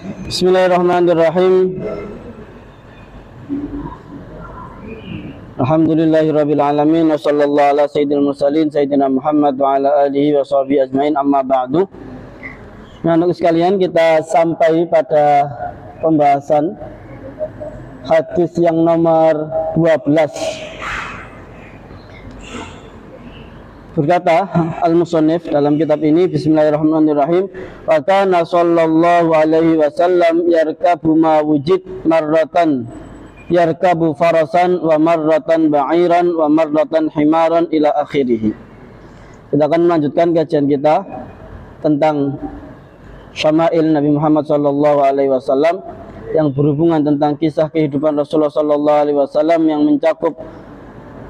Bismillahirrahmanirrahim. Alhamdulillahirabbil alamin wa sallallahu ala sayyidil mursalin sayyidina Muhammad wa ala alihi wa sahbihi ajmain, amma ba'du. Nah, untuk sekalian, kita sampai pada pembahasan hadis yang nomor 12. Berkata al-musannif dalam kitab ini, bismillahirrahmanirrahim, wa kana sallallahu alaihi wasallam yarkabu ma wujid marratan yarkabu farasan wa marratan ba'iran wa marratan himaran ila akhirih. Kita akan melanjutkan kajian kita tentang syama'il Nabi Muhammad sallallahu alaihi wasallam yang berhubungan tentang kisah kehidupan Rasulullah sallallahu alaihi wasallam yang mencakup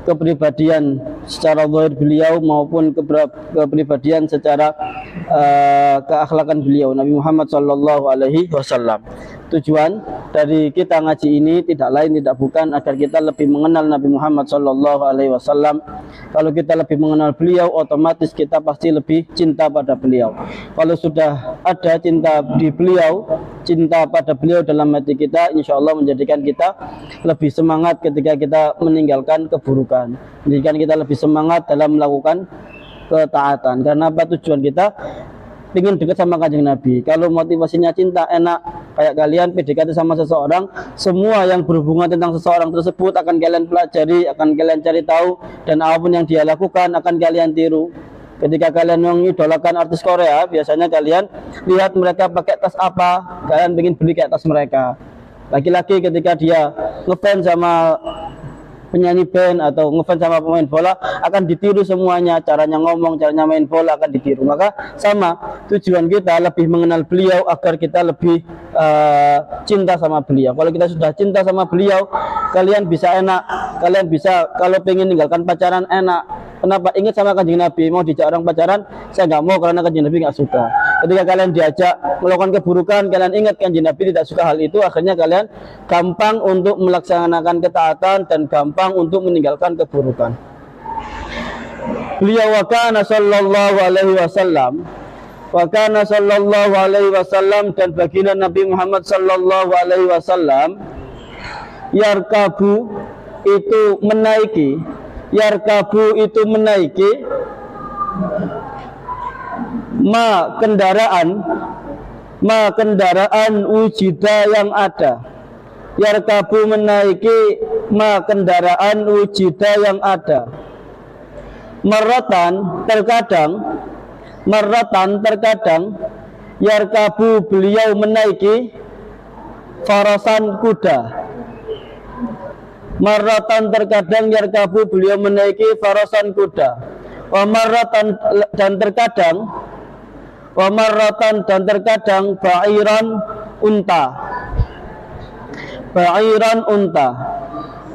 kepribadian secara zahir beliau maupun kepribadian secara keakhlakan beliau, Nabi Muhammad sallallahu alaihi wasallam. Tujuan dari kita ngaji ini tidak lain tidak bukan agar kita lebih mengenal Nabi Muhammad sallallahu alaihi wasallam. Kalau kita lebih mengenal beliau, otomatis kita pasti lebih cinta pada beliau. Kalau sudah ada cinta di beliau, cinta pada beliau dalam hati kita, insya Allah menjadikan kita lebih semangat ketika kita meninggalkan keburukan, menjadikan kita lebih semangat dalam melakukan ketaatan. Karena apa? Tujuan kita ingin dekat sama Kanjeng Nabi. Kalau motivasinya cinta, enak kayak kalian PDKT sama seseorang, semua yang berhubungan tentang seseorang tersebut akan kalian pelajari, akan kalian cari tahu, dan apapun yang dia lakukan akan kalian tiru. Ketika kalian mengidolakan artis Korea, biasanya kalian lihat mereka pakai tas apa, kalian ingin beli kayak tas mereka. Laki-laki ketika dia ngefans sama penyanyi band atau ngefans sama pemain bola, akan ditiru semuanya, caranya ngomong, caranya main bola akan ditiru. Maka sama, tujuan kita lebih mengenal beliau agar kita lebih cinta sama beliau. Kalau kita sudah cinta sama beliau, kalian bisa enak, kalian bisa kalau pengen ninggalkan pacaran enak. Kenapa? Ingat sama Kanjeng Nabi. Mau dijak orang pacaran, saya nggak mau karena Kanjeng Nabi nggak suka. Ketika kalian diajak melakukan keburukan, kalian ingat Kanjeng Nabi tidak suka hal itu, akhirnya kalian gampang untuk melaksanakan ketaatan dan gampang untuk meninggalkan keburukan. Beliau wa kana sallallahu alaihi wasallam, wa kana sallallahu alaihi wasallam, dan baginda Nabi Muhammad sallallahu alaihi wasallam, yarkabu itu menaiki, yarkabu itu menaiki, ma kendaraan wujida yang ada. Yarkabu menaiki ma kendaraan wujida yang ada. Marratan terkadang yarkabu beliau menaiki farasan kuda. Marratan terkadang yarkabu beliau menaiki farasan kuda. Wa marratan dan terkadang ba'iran unta.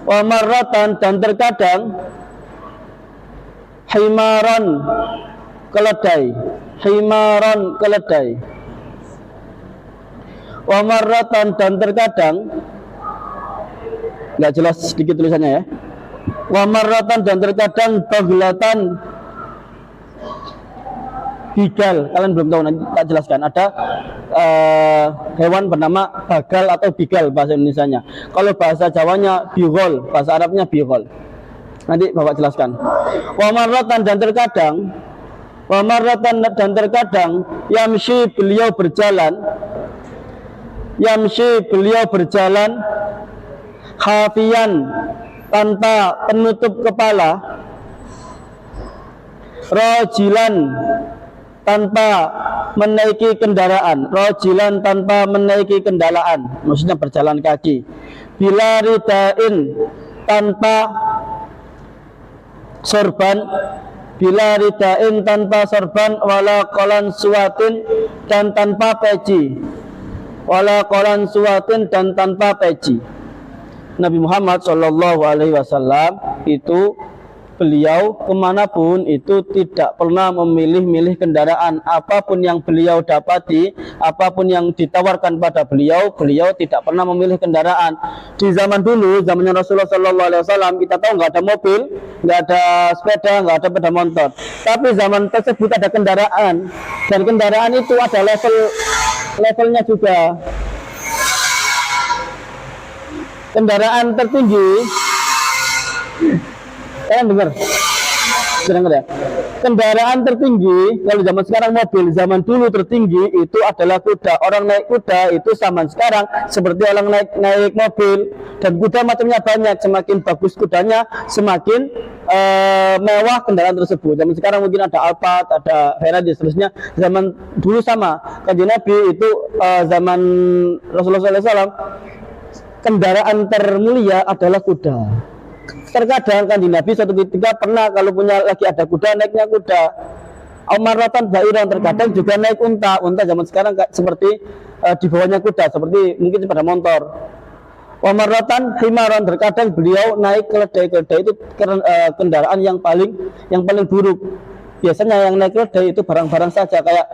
Wa marratan dan terkadang himaran keledai. Wa marratan dan terkadang, nggak jelas sedikit tulisannya ya. Wa marratan dan terkadang baglatan, bigal. Kalian belum tahu, nanti tak jelaskan. Ada hewan bernama bagal atau bigal bahasa Indonesianya. Kalau bahasa Jawanya bigol, bahasa Arabnya bigol. Nanti Bapak jelaskan. Wa marratan dan terkadang yamshi beliau berjalan khafiyan tanpa penutup kepala, rojilan tanpa menaiki kendaraan, maksudnya berjalan kaki, bila ridain tanpa sorban, wala kolan suatin dan tanpa peci. Nabi Muhammad sallallahu alaihi wasallam itu beliau kemanapun itu tidak pernah memilih-milih kendaraan. Apapun yang beliau dapati, apapun yang ditawarkan pada beliau, beliau tidak pernah memilih kendaraan. Di zaman dulu, zamannya Rasulullah SAW, kita tahu nggak ada mobil, nggak ada sepeda, nggak ada sepeda motor. Tapi zaman tersebut ada kendaraan, dan kendaraan itu ada levelnya juga. kendaraan tertinggi, kalian dengar? Dengar ya? Kendaraan tertinggi, kalau zaman sekarang mobil, zaman dulu tertinggi itu adalah kuda. Orang naik kuda itu zaman sekarang seperti orang naik mobil, dan kuda macamnya banyak. Semakin bagus kudanya, semakin mewah kendaraan tersebut. Zaman sekarang mungkin ada Alphard, ada Ferrari, seterusnya. Zaman dulu sama. Kanjeng Nabi itu zaman Rasulullah SAW, kendaraan termulia adalah kuda. Terkadang Kanjeng Nabi suatu ketika pernah kalau punya lagi ada kuda, naiknya kuda. Umaratan Bairan, terkadang juga naik unta. Unta zaman sekarang seperti di bawahnya kuda, seperti mungkin sepeda motor. Umaratan Himaran, terkadang beliau naik keledai. Keledai itu kendaraan yang paling buruk. Biasanya yang naik keledai itu barang-barang saja, kayak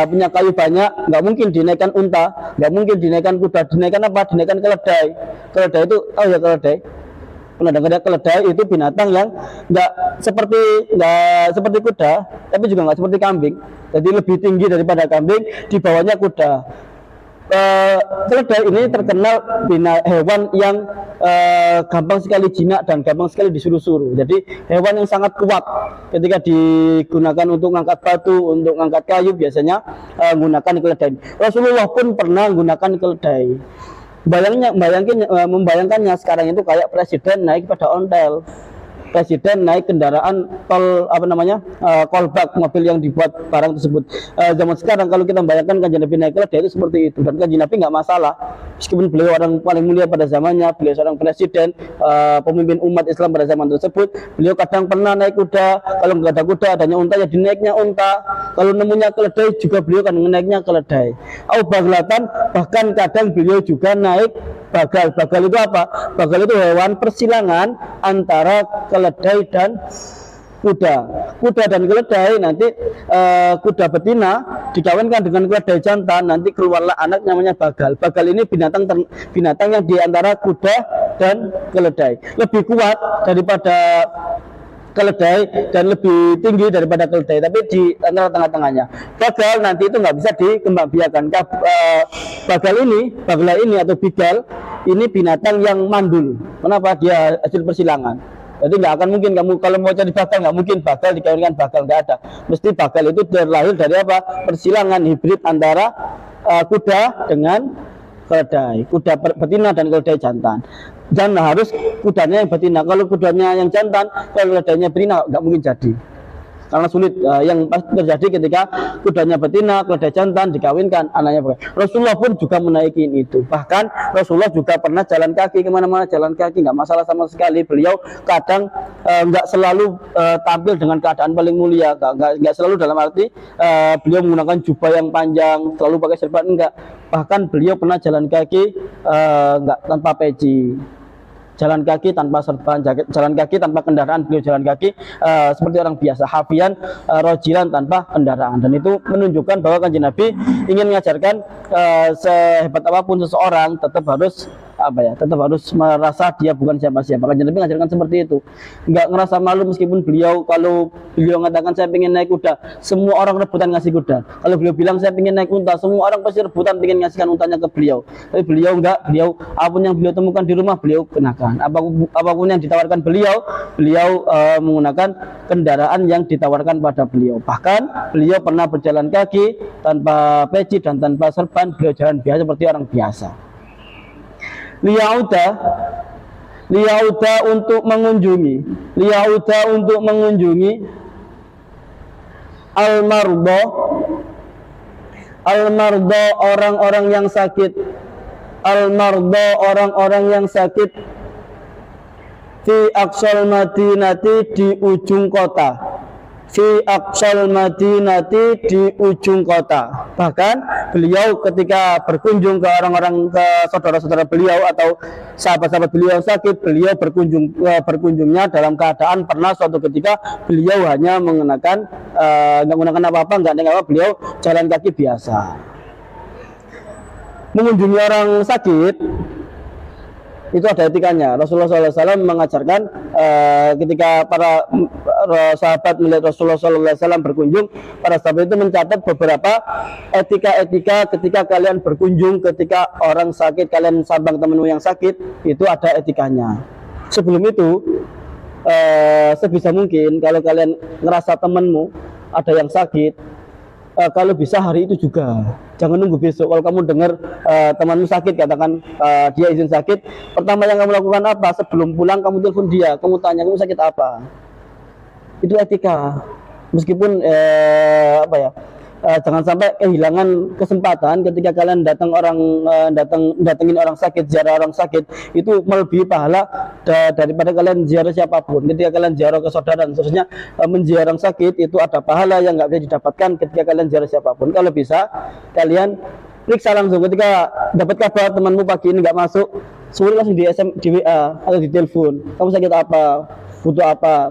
punya kayu banyak, nggak mungkin dinaikkan unta, nggak mungkin dinaikkan kuda. Dinaikkan apa? Dinaikkan keledai. Keledai itu, oh ya keledai. Pernah dengar keledai itu binatang yang nggak seperti kuda, tapi juga nggak seperti kambing. Jadi lebih tinggi daripada kambing, di bawahnya kuda. Keledai ini terkenal hewan yang gampang sekali jinak dan gampang sekali disuruh-suruh. Jadi hewan yang sangat kuat. Ketika digunakan untuk mengangkat batu, untuk mengangkat kayu, biasanya menggunakan keledai. Rasulullah pun pernah menggunakan keledai. Membayangkannya sekarang itu kayak presiden naik pada ontel, presiden naik kendaraan tol kolbak, mobil yang dibuat barang tersebut. Zaman sekarang kalau kita membayangkan Kanjeng Nabi naik keledai itu seperti itu, dan Kanjeng Nabi nggak masalah, meskipun beliau orang paling mulia pada zamannya, beliau seorang presiden, pemimpin umat Islam pada zaman tersebut. Beliau kadang pernah naik kuda, kalau nggak ada kuda adanya unta, ya dinaiknya unta. Kalau nemunya keledai juga beliau kan menaiknya keledai. Baglatan, bahkan kadang beliau juga naik bagal. Bagal itu apa? Bagal itu hewan persilangan antara keledai dan kuda. Kuda dan keledai nanti kuda betina dikawinkan dengan keledai jantan, nanti keluarlah anak namanya bagal. Bagal ini binatang yang diantara kuda dan keledai, lebih kuat daripada keledai dan lebih tinggi daripada keledai, tapi di antara tengah-tengahnya. Bagal nanti itu nggak bisa dikembangbiakan. Bagla ini atau bigal ini binatang yang mandul. Kenapa? Dia hasil persilangan. Jadi nggak akan mungkin kamu kalau mau cari bagal, nggak mungkin bagal dikawinkan bagal, nggak ada. Mesti bagal itu terlahir dari apa? Persilangan hibrid antara kuda dengan keledai, kuda betina dan keledai jantan. Dan harus kudanya yang betina. Kalau kudanya yang jantan, kalau keledainya betina nggak mungkin jadi. Karena sulit. Yang pasti terjadi ketika kudanya betina, keledai jantan dikawinkan, anaknya betina. Rasulullah pun juga menaiki itu. Bahkan Rasulullah juga pernah jalan kaki kemana-mana, jalan kaki nggak masalah sama sekali. Beliau kadang nggak selalu tampil dengan keadaan paling mulia, nggak selalu dalam arti beliau menggunakan jubah yang panjang, selalu pakai serban, enggak. Bahkan beliau pernah jalan kaki nggak tanpa peci, jalan kaki tanpa serban, jalan kaki tanpa kendaraan. Beliau jalan kaki seperti orang biasa, hafian rojilan tanpa kendaraan. Dan itu menunjukkan bahwa Kanjeng Nabi ingin mengajarkan sehebat apapun seseorang tetap harus merasa dia bukan siapa-siapa. Kanjeng Nabi mengajarkan seperti itu, nggak ngerasa malu meskipun kalau beliau mengatakan saya ingin naik kuda, semua orang rebutan ngasih kuda. Kalau beliau bilang saya ingin naik unta, semua orang pasti rebutan ingin ngasihkan untanya ke beliau. Tapi beliau enggak, apapun yang beliau temukan di rumah beliau kenakan. Apapun yang ditawarkan beliau menggunakan kendaraan yang ditawarkan pada beliau. Bahkan beliau pernah berjalan kaki tanpa peci dan tanpa serban, beliau jalan biasa seperti orang biasa. Liyauda untuk mengunjungi al-mardo orang-orang yang sakit, fi aqsal madinati di ujung kota, di ujung kota. Bahkan beliau ketika berkunjung ke saudara-saudara beliau atau sahabat-sahabat beliau yang sakit, beliau berkunjungnya dalam keadaan pernah suatu ketika beliau hanya nggak menggunakan apa-apa, beliau jalan kaki biasa. Mengunjungi orang sakit itu ada etikanya. Rasulullah SAW mengajarkan ketika para sahabat melihat Rasulullah SAW berkunjung, para sahabat itu mencatat beberapa etika-etika ketika kalian berkunjung, ketika orang sakit, kalian sambang temanmu yang sakit, itu ada etikanya. Sebelum itu, sebisa mungkin kalau kalian ngerasa temanmu ada yang sakit, kalau bisa hari itu juga, jangan nunggu besok. Kalau kamu dengar temanmu sakit, katakan dia izin sakit, pertama yang kamu lakukan apa? Sebelum pulang kamu telepon dia, kamu tanya kamu sakit apa. Itu etika. Meskipun jangan sampai kehilangan kesempatan ketika kalian datengin orang sakit, ziarah orang sakit, itu melebihi pahala daripada kalian ziarah siapapun. Ketika kalian ziarah ke saudara dan seterusnya, menziarah orang sakit itu ada pahala yang nggak bisa didapatkan ketika kalian ziarah siapapun. Kalau bisa kalian periksa langsung ketika dapat kabar temanmu pagi ini nggak masuk, suruh langsung di SM, di WA atau di telepon, kamu sakit apa, butuh apa,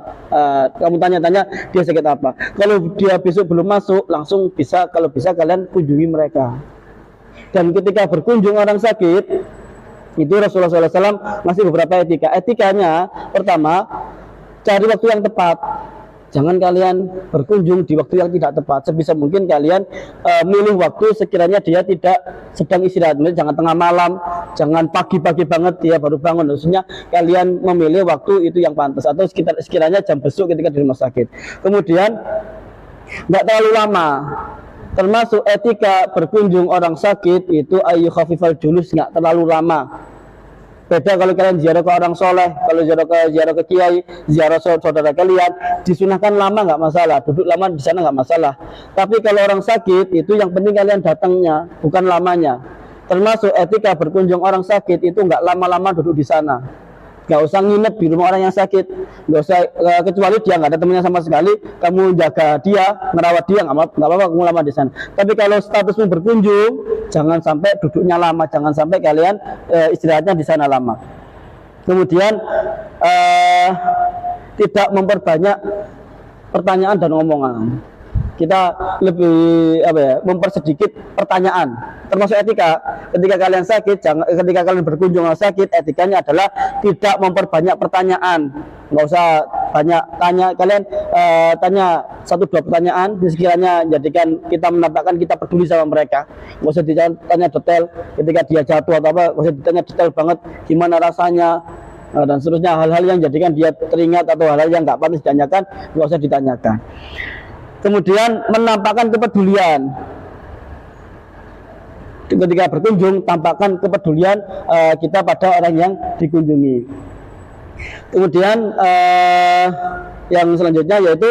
kamu tanya-tanya dia sakit apa. Kalau dia besok belum masuk, langsung bisa, kalau bisa kalian kunjungi mereka. Dan ketika berkunjung orang sakit, itu Rasulullah SAW masih beberapa etika. Etikanya pertama, cari waktu yang tepat. Jangan kalian berkunjung di waktu yang tidak tepat. Sebisa mungkin kalian milih waktu sekiranya dia tidak sedang istirahat. Jangan tengah malam, jangan pagi-pagi banget dia baru bangun. Maksudnya kalian memilih waktu itu yang pantas, atau sekiranya jam besok ketika di rumah sakit. Kemudian nggak terlalu lama. Termasuk etika berkunjung orang sakit itu ayu khafifal julus, nggak terlalu lama. Beda kalau kalian ziarah ke orang soleh, kalau ziarah ke kiai, ziarah saudara kalian, disunahkan lama nggak masalah, duduk lama di sana nggak masalah. Tapi kalau orang sakit itu yang penting kalian datangnya, bukan lamanya. Termasuk etika berkunjung orang sakit itu nggak lama-lama duduk di sana, nggak usah nginep di rumah orang yang sakit, nggak usah, kecuali dia nggak ada temannya sama sekali, kamu jaga dia, merawat dia, nggak apa-apa kamu lama di sana. Tapi kalau statusmu berkunjung, jangan sampai duduknya lama, jangan sampai kalian istirahatnya di sana lama. Kemudian tidak memperbanyak pertanyaan dan omongan. Kita lebih mempersedikit pertanyaan. Termasuk etika ketika kalian sakit, ketika kalian berkunjung orang sakit, etikanya adalah tidak memperbanyak pertanyaan. Nggak usah banyak tanya, kalian tanya 1-2 pertanyaan, sekiranya jadikan kita menampakkan kita peduli sama mereka. Nggak usah ditanya detail ketika dia jatuh atau apa, nggak usah ditanya detail banget gimana rasanya dan seterusnya. Hal-hal yang jadikan dia teringat atau hal-hal yang nggak pantas ditanyakan, nggak usah ditanyakan. Kemudian menampakkan kepedulian. Ketika berkunjung, tampakkan kepedulian kita pada orang yang dikunjungi. Kemudian yang selanjutnya yaitu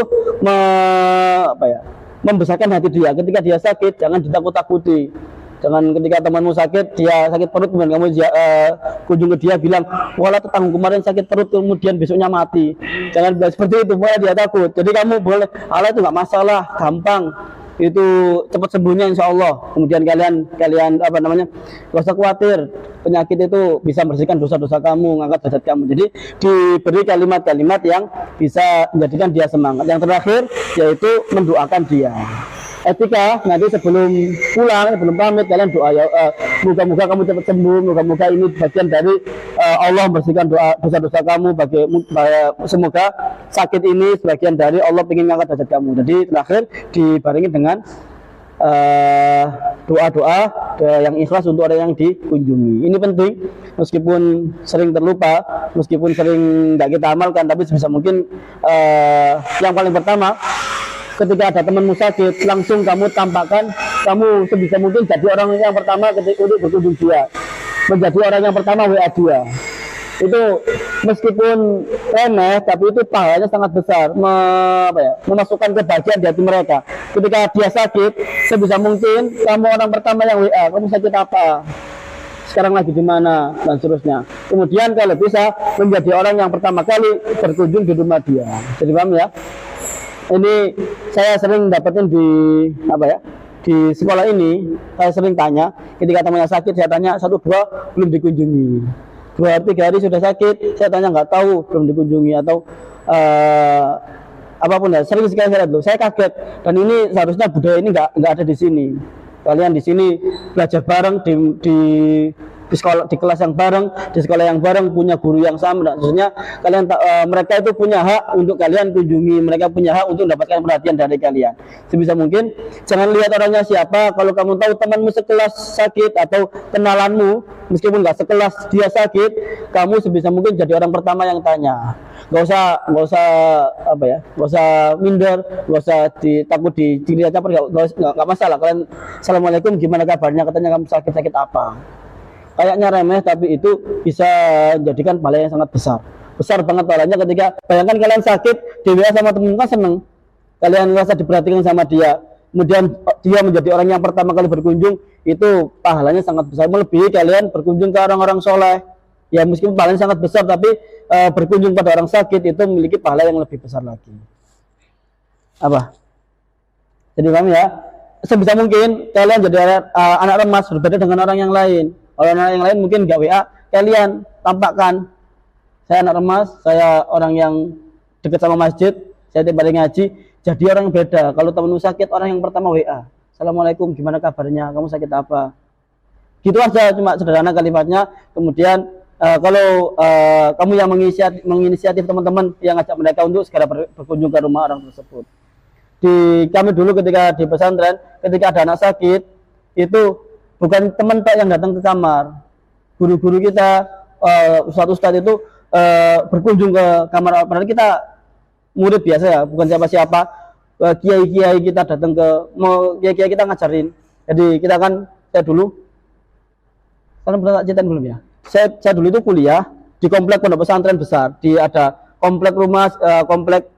membesarkan hati dia. Ketika dia sakit, jangan ditakut-takuti. Jangan ketika temanmu sakit, dia sakit perut, kemudian kamu kunjung ke dia bilang, wala tetangga kemarin sakit perut, kemudian besoknya mati. Jangan bilang seperti itu, mulai dia takut. Jadi kamu boleh, Allah itu nggak masalah, gampang, itu cepat sembuhnya insya Allah. Kemudian kalian nggak usah khawatir, penyakit itu bisa membersihkan dosa-dosa kamu, ngangkat derajat kamu. Jadi diberi kalimat-kalimat yang bisa menjadikan dia semangat. Yang terakhir yaitu mendoakan dia. Etika nanti sebelum pulang, sebelum pamit, kalian doa ya, moga-moga kamu cepat sembuh, moga-moga ini bagian dari Allah membersihkan dosa-dosa kamu, semoga sakit ini sebagian dari Allah ingin mengangkat derajat kamu. Jadi terakhir dibarengi dengan doa-doa yang ikhlas untuk orang yang dikunjungi. Ini penting, meskipun sering terlupa, meskipun sering tidak kita amalkan, tapi sebisa mungkin yang paling pertama, ketika ada temanmu sakit, langsung kamu tampakkan, kamu sebisa mungkin jadi orang yang pertama ketika untuk berkunjung dia, menjadi orang yang pertama WA dia. Itu meskipun remeh, tapi itu pahalanya sangat besar, memasukkan kebahagiaan di hati mereka. Ketika dia sakit, sebisa mungkin kamu orang pertama yang WA, kamu sakit apa, sekarang lagi di mana, dan seterusnya. Kemudian kalau bisa menjadi orang yang pertama kali berkunjung di rumah dia. Jadi paham ya? Ini saya sering dapetin di sekolah ini, saya sering tanya ketika temannya sakit, saya tanya 1-2 belum dikunjungi, 2-3 hari sudah sakit, saya tanya nggak tahu belum dikunjungi atau apapun ya, sering sekali saya lihat loh, saya kaget. Dan ini seharusnya budaya ini nggak ada di sini. Kalian di sini belajar bareng di di kelas yang bareng, di sekolah yang bareng, punya guru yang sama. Maksudnya kalian mereka itu punya hak untuk kalian kunjungi, mereka punya hak untuk mendapatkan perhatian dari kalian. Sebisa mungkin jangan lihat orangnya siapa. Kalau kamu tahu temanmu sekelas sakit atau kenalanmu meskipun nggak sekelas dia sakit, kamu sebisa mungkin jadi orang pertama yang tanya. Nggak usah apa ya, nggak usah minder, nggak usah takut diciri aja, nggak masalah. Kalian assalamualaikum, gimana kabarnya, katanya kamu sakit apa. Kayaknya remeh tapi itu bisa menjadikan pahala yang sangat besar banget pahalanya. Ketika bayangkan kalian sakit di WA sama temen kan seneng, kalian merasa diperhatikan sama dia, kemudian dia menjadi orang yang pertama kali berkunjung, itu pahalanya sangat besar, melebihi kalian berkunjung ke orang-orang soleh. Ya meskipun pahalanya sangat besar, tapi berkunjung pada orang sakit itu memiliki pahala yang lebih besar lagi. Apa? Jadi paham ya? Sebisa mungkin kalian jadi anak remas berbeda dengan orang yang lain. Orang yang lain mungkin gak WA, kalian tampakkan, saya anak remas, saya orang yang dekat sama masjid, saya tiap hari ngaji, jadi orang yang beda. Kalau temanmu sakit, orang yang pertama WA, assalamualaikum, gimana kabarnya, kamu sakit apa? Gitu aja, cuma sederhana kalimatnya. Kemudian kalau kamu yang menginisiatif teman-teman yang ngajak mereka untuk segera berkunjung ke rumah orang tersebut. Di kami dulu ketika di pesantren, ketika ada anak sakit, itu bukan teman Pak yang datang ke kamar, guru-guru kita, ustadz itu berkunjung ke kamar. Padahal kita murid biasa ya, bukan siapa-siapa. Kiai-kiai kita datang ke, kiai-kiai kita ngajarin. Jadi kita kan, saya dulu, kalian pernah tak ceritain belum ya? Saya dulu itu kuliah di komplek pondok pesantren besar. Ada komplek rumah, komplek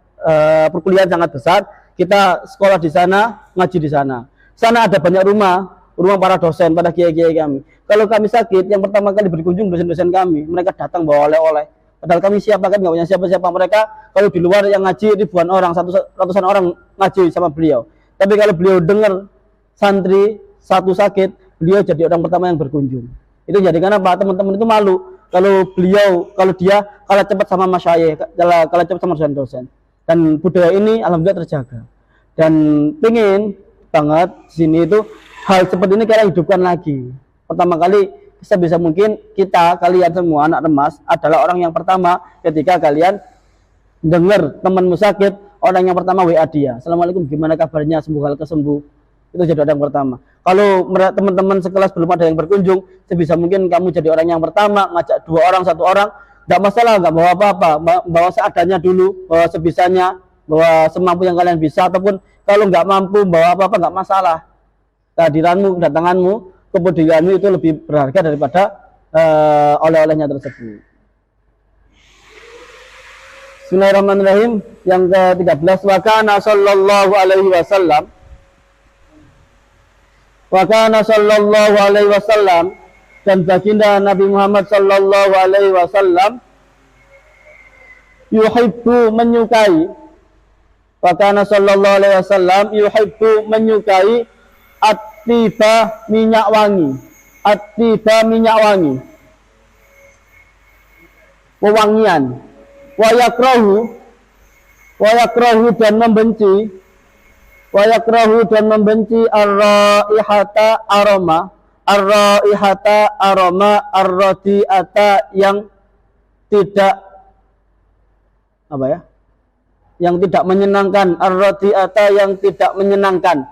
perkuliahan sangat besar. Kita sekolah di sana, ngaji di sana. Sana ada banyak rumah para dosen, pada kiai-kiai kami. Kalau kami sakit, yang pertama kali berkunjung dosen-dosen kami, mereka datang bawa oleh-oleh. Padahal kami siapa, kan nggak punya siapa-siapa. Mereka kalau di luar yang ngaji ribuan orang, ratusan orang ngaji sama beliau. Tapi kalau beliau dengar santri satu sakit, beliau jadi orang pertama yang berkunjung. Itu jadi karena apa? Teman-teman itu malu kalau dia kalah cepat sama masyayikh, kalah cepat sama dosen-dosen. Dan budaya ini alhamdulillah terjaga. Dan pengen banget sini itu hal seperti ini kalian hidupkan lagi. Pertama kali sebisa mungkin kalian semua anak remas adalah orang yang pertama ketika kalian dengar temanmu sakit, orang yang pertama WA dia, assalamualaikum, gimana kabarnya, semoga kesembuh. Itu jadi orang yang pertama. Kalau teman-teman sekelas belum ada yang berkunjung, sebisa mungkin kamu jadi orang yang pertama, ngajak 2 orang, 1 orang, tidak masalah, nggak bawa apa-apa, bawa seadanya dulu, bawa sebisanya, bawa semampu yang kalian bisa, ataupun kalau nggak mampu bawa apa-apa nggak masalah. Kehadiranmu, kedatanganmu, kepedulianmu itu lebih berharga daripada oleh-olehnya tersebut. Bismillahirrahmanirrahim. Yang ke-13, wa kana sallallahu alaihi wasallam, wa kana sallallahu alaihi wasallam, dan baginda Nabi Muhammad sallallahu alaihi wasallam yuhibbu, menyukai, wa kana sallallahu alaihi wasallam yuhibbu, menyukai at-tiba, minyak wangi, at-tiba, minyak wangi, wewangian, wa yakrahu, dan membenci, wa yakrahu, dan membenci ar-raihata, aroma, ar-raihata, aroma, ar-radiata, yang tidak apa ya, yang tidak menyenangkan, ar-radiata, yang tidak menyenangkan.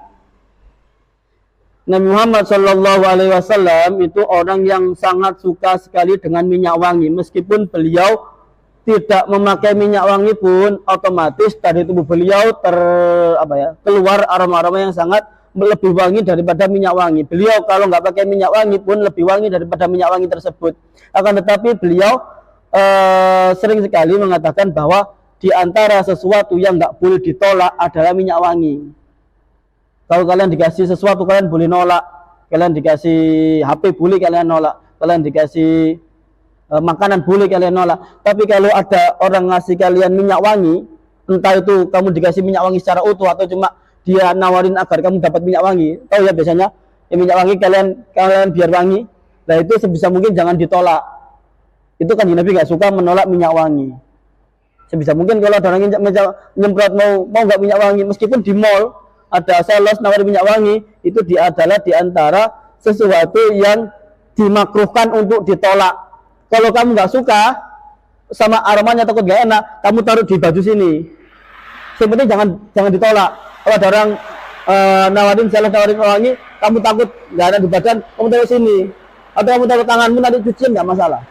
Nabi Muhammad Shallallahu Alaihi Wasallam itu orang yang sangat suka sekali dengan minyak wangi. Meskipun beliau tidak memakai minyak wangi pun, otomatis dari tubuh beliau keluar aroma-aroma yang sangat lebih wangi daripada minyak wangi. Beliau kalau nggak pakai minyak wangi pun lebih wangi daripada minyak wangi tersebut. Akan tetapi beliau sering sekali mengatakan bahwa di antara sesuatu yang nggak boleh ditolak adalah minyak wangi. Kalau kalian dikasih sesuatu, kalian boleh nolak. Kalian dikasih HP, boleh kalian nolak. Kalian dikasih makanan, boleh kalian nolak. Tapi kalau ada orang ngasih kalian minyak wangi, entah itu kamu dikasih minyak wangi secara utuh atau cuma dia nawarin agar kamu dapat minyak wangi. Tahu ya biasanya minyak wangi kalian biar wangi. Nah itu sebisa mungkin jangan ditolak. Itu kan Nabi nggak suka menolak minyak wangi. Sebisa mungkin kalau ada orang nyemprot mau nggak minyak wangi, meskipun di mall ada sales nawarin minyak wangi, itu adalah diantara sesuatu yang dimakruhkan untuk ditolak. Kalau kamu nggak suka sama aromanya takut nggak enak, kamu taruh di baju sini. Sebenarnya jangan ditolak. Kalau ada orang nawarin wangi, kamu takut nggak ada di badan, kamu taruh sini. Atau kamu taruh tanganmu nanti cucian nggak masalah.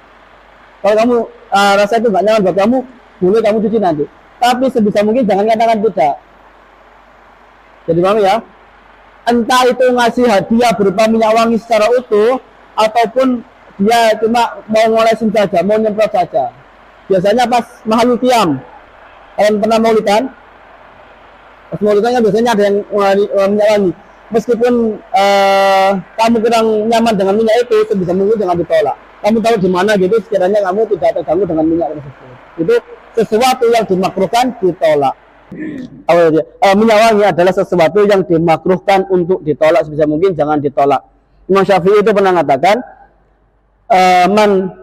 Kalau kamu rasa itu nggak nyaman buat kamu, boleh kamu cuci nanti. Tapi sebisa mungkin jangan katakan tidak. Jadi paham ya? Entah itu ngasih hadiah berupa minyak wangi secara utuh, ataupun dia cuma mau ngolesin saja, mau nyemprot saja. Biasanya pas mahalul qiyam, kalian pernah maulid kan? Pas maulidannya biasanya ada yang minyak wangi. Meskipun kamu kurang nyaman dengan minyak itu, sebisa mungkin jangan ditolak. Kamu tahu di mana gitu, sekiranya kamu tidak terganggu dengan minyak tersebut. Itu sesuatu yang dimakruhkan ditolak. Minyak wangi adalah sesuatu yang dimakruhkan untuk ditolak, sebisa mungkin jangan ditolak. Imam Syafi'i itu pernah mengatakan, man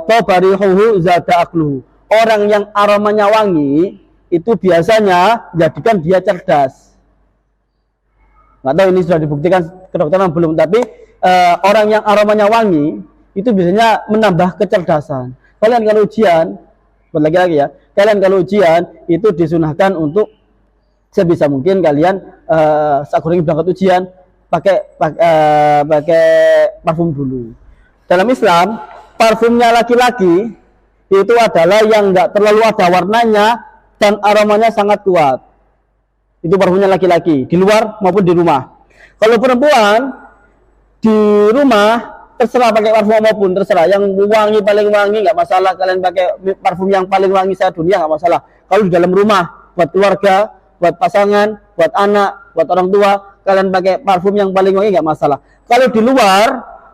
tabarihuhu zada akluhu. Orang yang aromanya wangi itu biasanya jadikan dia cerdas. Nggak tahu ini sudah dibuktikan kedokteran belum, tapi orang yang aromanya wangi itu biasanya menambah kecerdasan. Kalian kalau ujian, buat lagi-lagi ya, kalian kalau ujian itu disunahkan untuk sebisa mungkin kalian saat berangkat ujian pakai parfum dulu. Dalam Islam, parfumnya laki-laki itu adalah yang nggak terlalu ada warnanya dan aromanya sangat kuat. Itu parfumnya laki-laki, di luar maupun di rumah. Kalau perempuan di rumah terserah pakai parfum apapun, terserah. Yang wangi paling wangi nggak masalah, kalian pakai parfum yang paling wangi dunia nggak masalah. Kalau di dalam rumah, buat keluarga, buat pasangan, buat anak, buat orang tua, kalian pakai parfum yang paling wangi nggak masalah. Kalau di luar,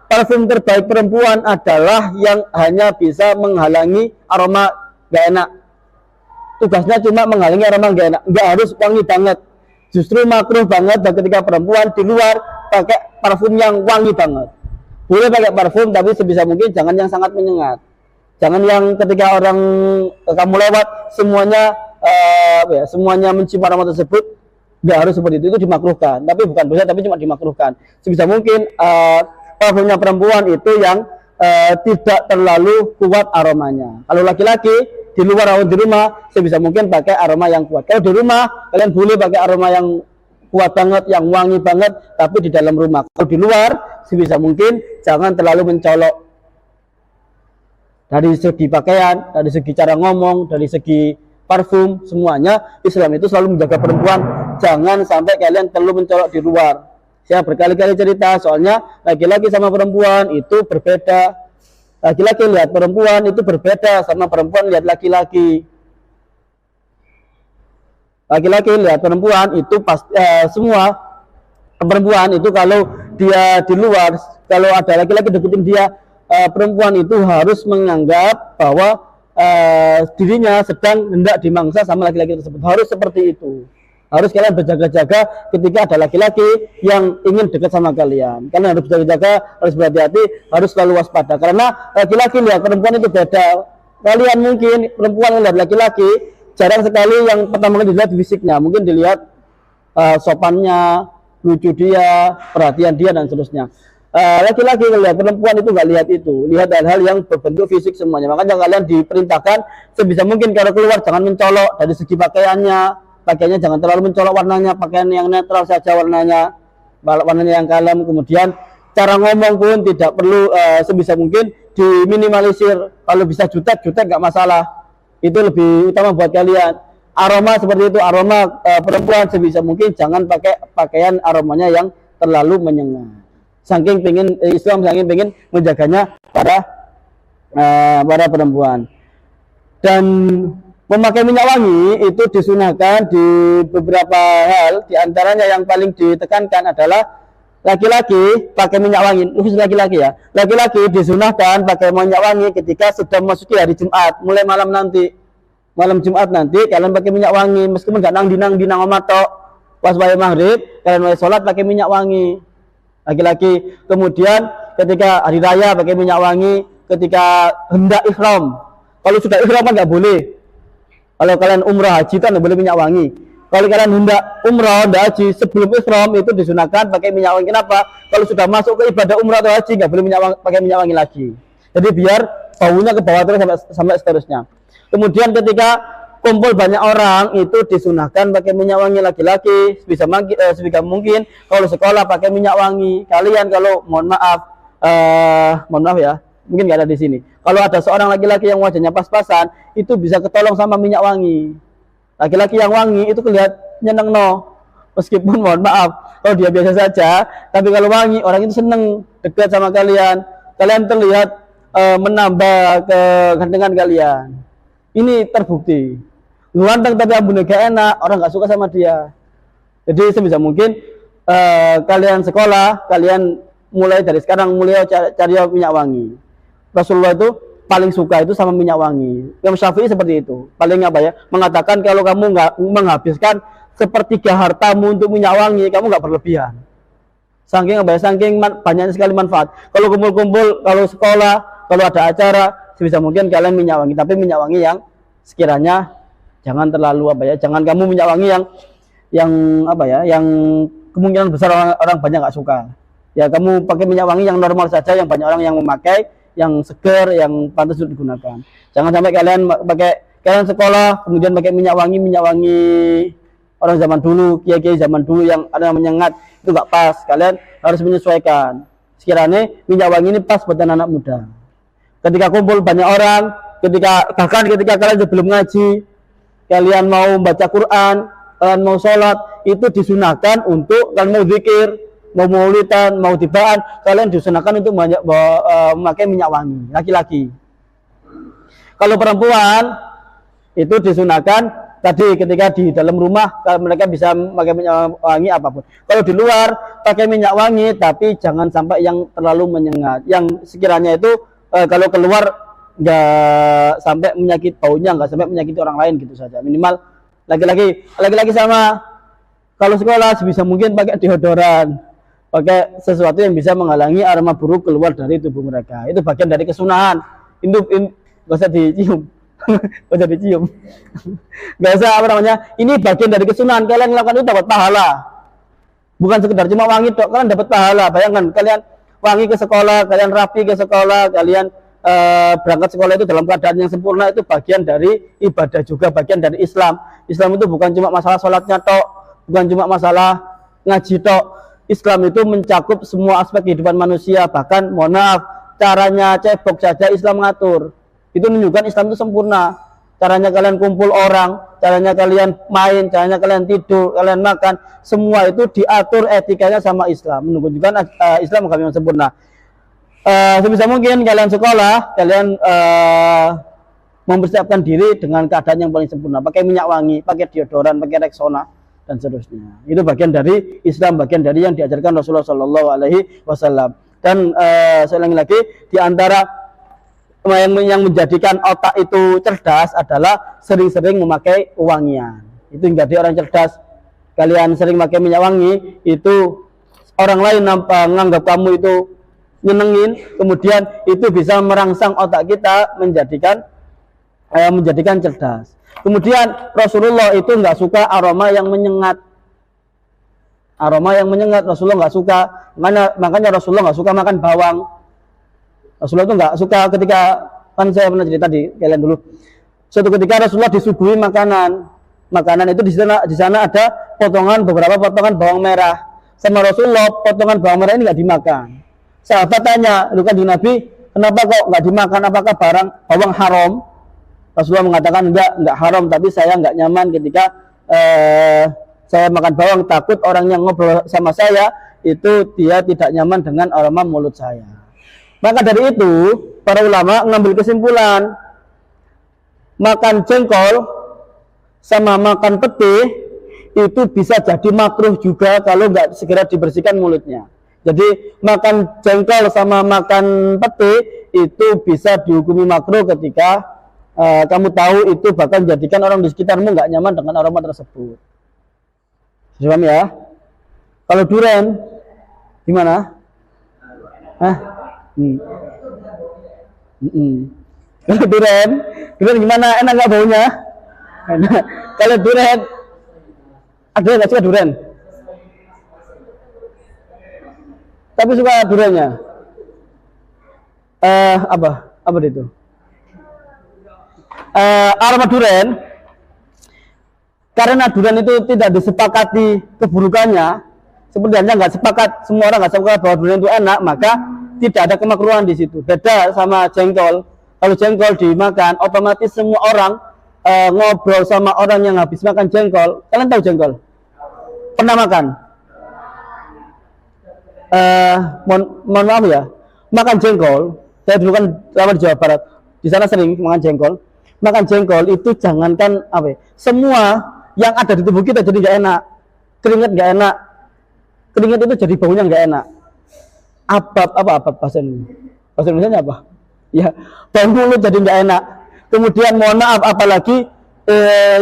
parfum terbaik perempuan adalah yang hanya bisa menghalangi aroma nggak enak. Tugasnya cuma menghalangi aroma nggak enak, nggak harus wangi banget. Justru makruh banget dan ketika perempuan di luar pakai parfum yang wangi banget. Boleh pakai parfum, tapi sebisa mungkin jangan yang sangat menyengat. Jangan yang ketika orang kamu lewat semuanya semuanya mencium aroma tersebut. Nggak harus seperti itu dimakruhkan. Tapi bukan dosa, tapi cuma dimakruhkan. Sebisa mungkin parfumnya perempuan itu yang tidak terlalu kuat aromanya. Kalau laki-laki di luar atau di rumah sebisa mungkin pakai aroma yang kuat. Kalau di rumah kalian boleh pakai aroma yang kuat banget, yang wangi banget, tapi di dalam rumah. Kalau di luar sebisa mungkin jangan terlalu mencolok. Dari segi pakaian, dari segi cara ngomong, dari segi parfum, semuanya Islam itu selalu menjaga perempuan. Jangan sampai kalian terlalu mencolok di luar. Saya berkali-kali cerita, soalnya laki-laki sama perempuan itu berbeda. Laki-laki lihat perempuan itu berbeda sama perempuan lihat laki-laki. Laki-laki lihat perempuan itu semua perempuan itu kalau dia di luar, kalau ada laki-laki deketin dia, perempuan itu harus menganggap bahwa dirinya sedang hendak dimangsa sama laki-laki tersebut. Harus seperti itu. Harus kalian berjaga-jaga ketika ada laki-laki yang ingin dekat sama kalian. Kalian harus berjaga-jaga, harus berhati-hati, harus selalu waspada. Karena laki-laki lihat perempuan itu beda. Kalian mungkin perempuan lihat laki-laki jarang sekali yang pertama kali dilihat fisiknya. Mungkin dilihat sopannya, lucu dia, perhatian dia dan seterusnya. Laki-laki lihat perempuan itu nggak lihat itu, lihat hal-hal yang berbentuk fisik semuanya. Makanya kalian diperintahkan sebisa mungkin kalau keluar jangan mencolok dari segi pakaiannya. Pakaiannya jangan terlalu mencolok warnanya, pakaian yang netral saja warnanya yang kalem. Kemudian cara ngomong pun tidak perlu sebisa mungkin diminimalisir. Kalau bisa jutek nggak masalah. Itu lebih utama buat kalian. Aroma seperti itu, aroma perempuan sebisa mungkin jangan pakai pakaian aromanya yang terlalu menyengat. Saking pengen Islam saking pengen menjaganya para perempuan. Dan memakai minyak wangi itu disunahkan di beberapa hal, diantaranya yang paling ditekankan adalah laki-laki pakai minyak wangi, khusus laki-laki ya. Laki-laki disunahkan pakai minyak wangi ketika sudah memasuki hari Jumat, mulai malam Jumat nanti kalian pakai minyak wangi, meskipun nggak nang omatok, pas bayar maghrib kalian mulai sholat pakai minyak wangi. Laki-laki. Kemudian ketika hari raya pakai minyak wangi, ketika hendak ihram. Kalau sudah ihram kan nggak boleh. Kalau kalian umrah haji kan nggak boleh minyak wangi. Kalau kalian hendak umrah, hendak haji, sebelum ihram itu disunahkan pakai minyak wangi. Kenapa? Kalau sudah masuk ke ibadah umrah atau haji, nggak boleh pakai minyak wangi lagi. Jadi biar baunya ke bawah terus sampai seterusnya. Kemudian ketika kumpul banyak orang itu disunahkan pakai minyak wangi laki-laki sebisa mungkin. Kalau sekolah pakai minyak wangi. Kalian kalau mohon maaf ya, mungkin nggak ada di sini. Kalau ada seorang laki-laki yang wajahnya pas-pasan, itu bisa ketolong sama minyak wangi. Laki-laki yang wangi itu kelihatan nyeneng meskipun mohon maaf kalau dia biasa saja, tapi kalau wangi orang itu seneng dekat sama kalian terlihat menambah kegantengan kalian. Ini terbukti. Ganteng tapi abunya gak enak, orang nggak suka sama dia. Jadi sebisa mungkin kalian sekolah, kalian mulai dari sekarang cari minyak wangi. Rasulullah itu paling suka itu sama minyak wangi. Imam Syafi'i seperti itu. Paling mengatakan kalau kamu nggak menghabiskan sepertiga hartamu untuk minyak wangi, kamu nggak berlebihan. Saking banyaknya sekali manfaat. Kalau kumpul-kumpul, kalau sekolah, kalau ada acara, sebisa mungkin kalian minyak wangi. Tapi minyak wangi yang sekiranya jangan terlalu jangan kamu minyak wangi yang kemungkinan besar orang banyak nggak suka. Ya kamu pakai minyak wangi yang normal saja, yang banyak orang yang memakai, yang segar, yang pantas untuk digunakan. Jangan sampai kalian sekolah kemudian pakai minyak wangi orang zaman dulu, kiai-kiai zaman dulu yang ada yang menyengat, itu nggak pas. Kalian harus menyesuaikan. Sekiranya minyak wangi ini pas buat anak muda. Ketika kumpul banyak orang, bahkan ketika kalian sebelum ngaji, kalian mau baca Quran, kalian mau sholat, itu disunahkan untuk kalian mau zikir, mau maulidan, mau tibaan, kalian disunahkan untuk memakai minyak wangi, laki-laki. Kalau perempuan itu disunahkan tadi ketika di dalam rumah mereka bisa memakai minyak wangi apapun. Kalau di luar pakai minyak wangi, tapi jangan sampai yang terlalu menyengat. Yang sekiranya itu kalau keluar nggak sampai menyakiti baunya, nggak sampai menyakiti orang lain gitu saja. Minimal laki-laki sama. Kalau sekolah sebisa mungkin pakai deodoran. Pakai sesuatu yang bisa menghalangi aroma buruk keluar dari tubuh mereka. Itu bagian dari kesunahan. Gak usah dicium. Gak usah dicium. Gak usah ini bagian dari kesunahan. Kalian melakukan itu dapat pahala. Bukan sekedar cuma wangi dok, kalian dapat pahala. Bayangkan kalian wangi ke sekolah, kalian rapi ke sekolah, kalian berangkat sekolah itu dalam keadaan yang sempurna, itu bagian dari ibadah juga, bagian dari Islam. Islam itu bukan cuma masalah sholatnya tok, bukan cuma masalah ngaji tok. Islam itu mencakup semua aspek kehidupan manusia. Bahkan mohon maaf, caranya cebok saja Islam mengatur. Itu menunjukkan Islam itu sempurna. Caranya kalian kumpul orang, caranya kalian main, caranya kalian tidur, kalian makan, semua itu diatur etikanya sama Islam. Menunjukkan Islam kami yang sempurna. Sebisa mungkin kalian sekolah, kalian mempersiapkan diri dengan keadaan yang paling sempurna. Pakai minyak wangi, pakai deodoran, pakai Rexona, dan seterusnya. Itu bagian dari Islam, bagian dari yang diajarkan Rasulullah Shallallahu Alaihi Wasallam. Dan saya ulangi lagi, di antara yang menjadikan otak itu cerdas adalah sering-sering memakai wangian. Itu menjadi orang cerdas. Kalian sering memakai minyak wangi, itu orang lain menganggap kamu itu nyenengin, kemudian itu bisa merangsang otak kita menjadikan cerdas. Kemudian Rasulullah itu nggak suka aroma yang menyengat. Aroma yang menyengat Rasulullah nggak suka. Makanya Rasulullah nggak suka makan bawang. Rasulullah itu nggak suka ketika, kan saya pernah cerita di kalian dulu. Suatu ketika Rasulullah disuguhi makanan itu di sana ada beberapa potongan bawang merah. Sama Rasulullah potongan bawang merah ini nggak dimakan. Sahabat tanya, lu kan di Nabi, kenapa kok nggak dimakan? Apakah bawang haram? Rasulullah mengatakan enggak haram, tapi saya enggak nyaman ketika saya makan bawang, takut orang yang ngobrol sama saya itu dia tidak nyaman dengan aroma mulut saya. Maka dari itu para ulama mengambil kesimpulan, makan jengkol sama makan pete itu bisa jadi makruh juga kalau enggak segera dibersihkan mulutnya. Jadi makan jengkol sama makan pete itu bisa dihukumi makruh ketika kamu tahu itu bahkan menjadikan orang di sekitarmu nggak nyaman dengan aroma tersebut. Paham ya? Kalau durian gimana? Kalau durian gimana? Enak nggak baunya? Kalau durian Ada yang nggak suka durian? Tapi suka duriannya. Apa itu? Aroma durian. Karena durian itu tidak disepakati keburukannya, seperti hanya nggak sepakat, semua orang nggak sepakat bahwa durian itu enak, maka tidak ada kemakruhan di situ. Beda sama jengkol. Kalau jengkol dimakan, otomatis semua orang ngobrol sama orang yang habis makan jengkol. Kalian tahu jengkol? Pernah makan? Mohon maaf ya, makan jengkol. Saya dulu kan lama di Jawa Barat, di sana sering makan jengkol. Makan jengkol itu jangankan apa? Semua yang ada di tubuh kita jadi nggak enak. Keringat nggak enak. Keringat itu jadi baunya nggak enak. Apa bahasa Indonesia apa? Ya, bau mulut jadi nggak enak. Kemudian mohon maaf, apalagi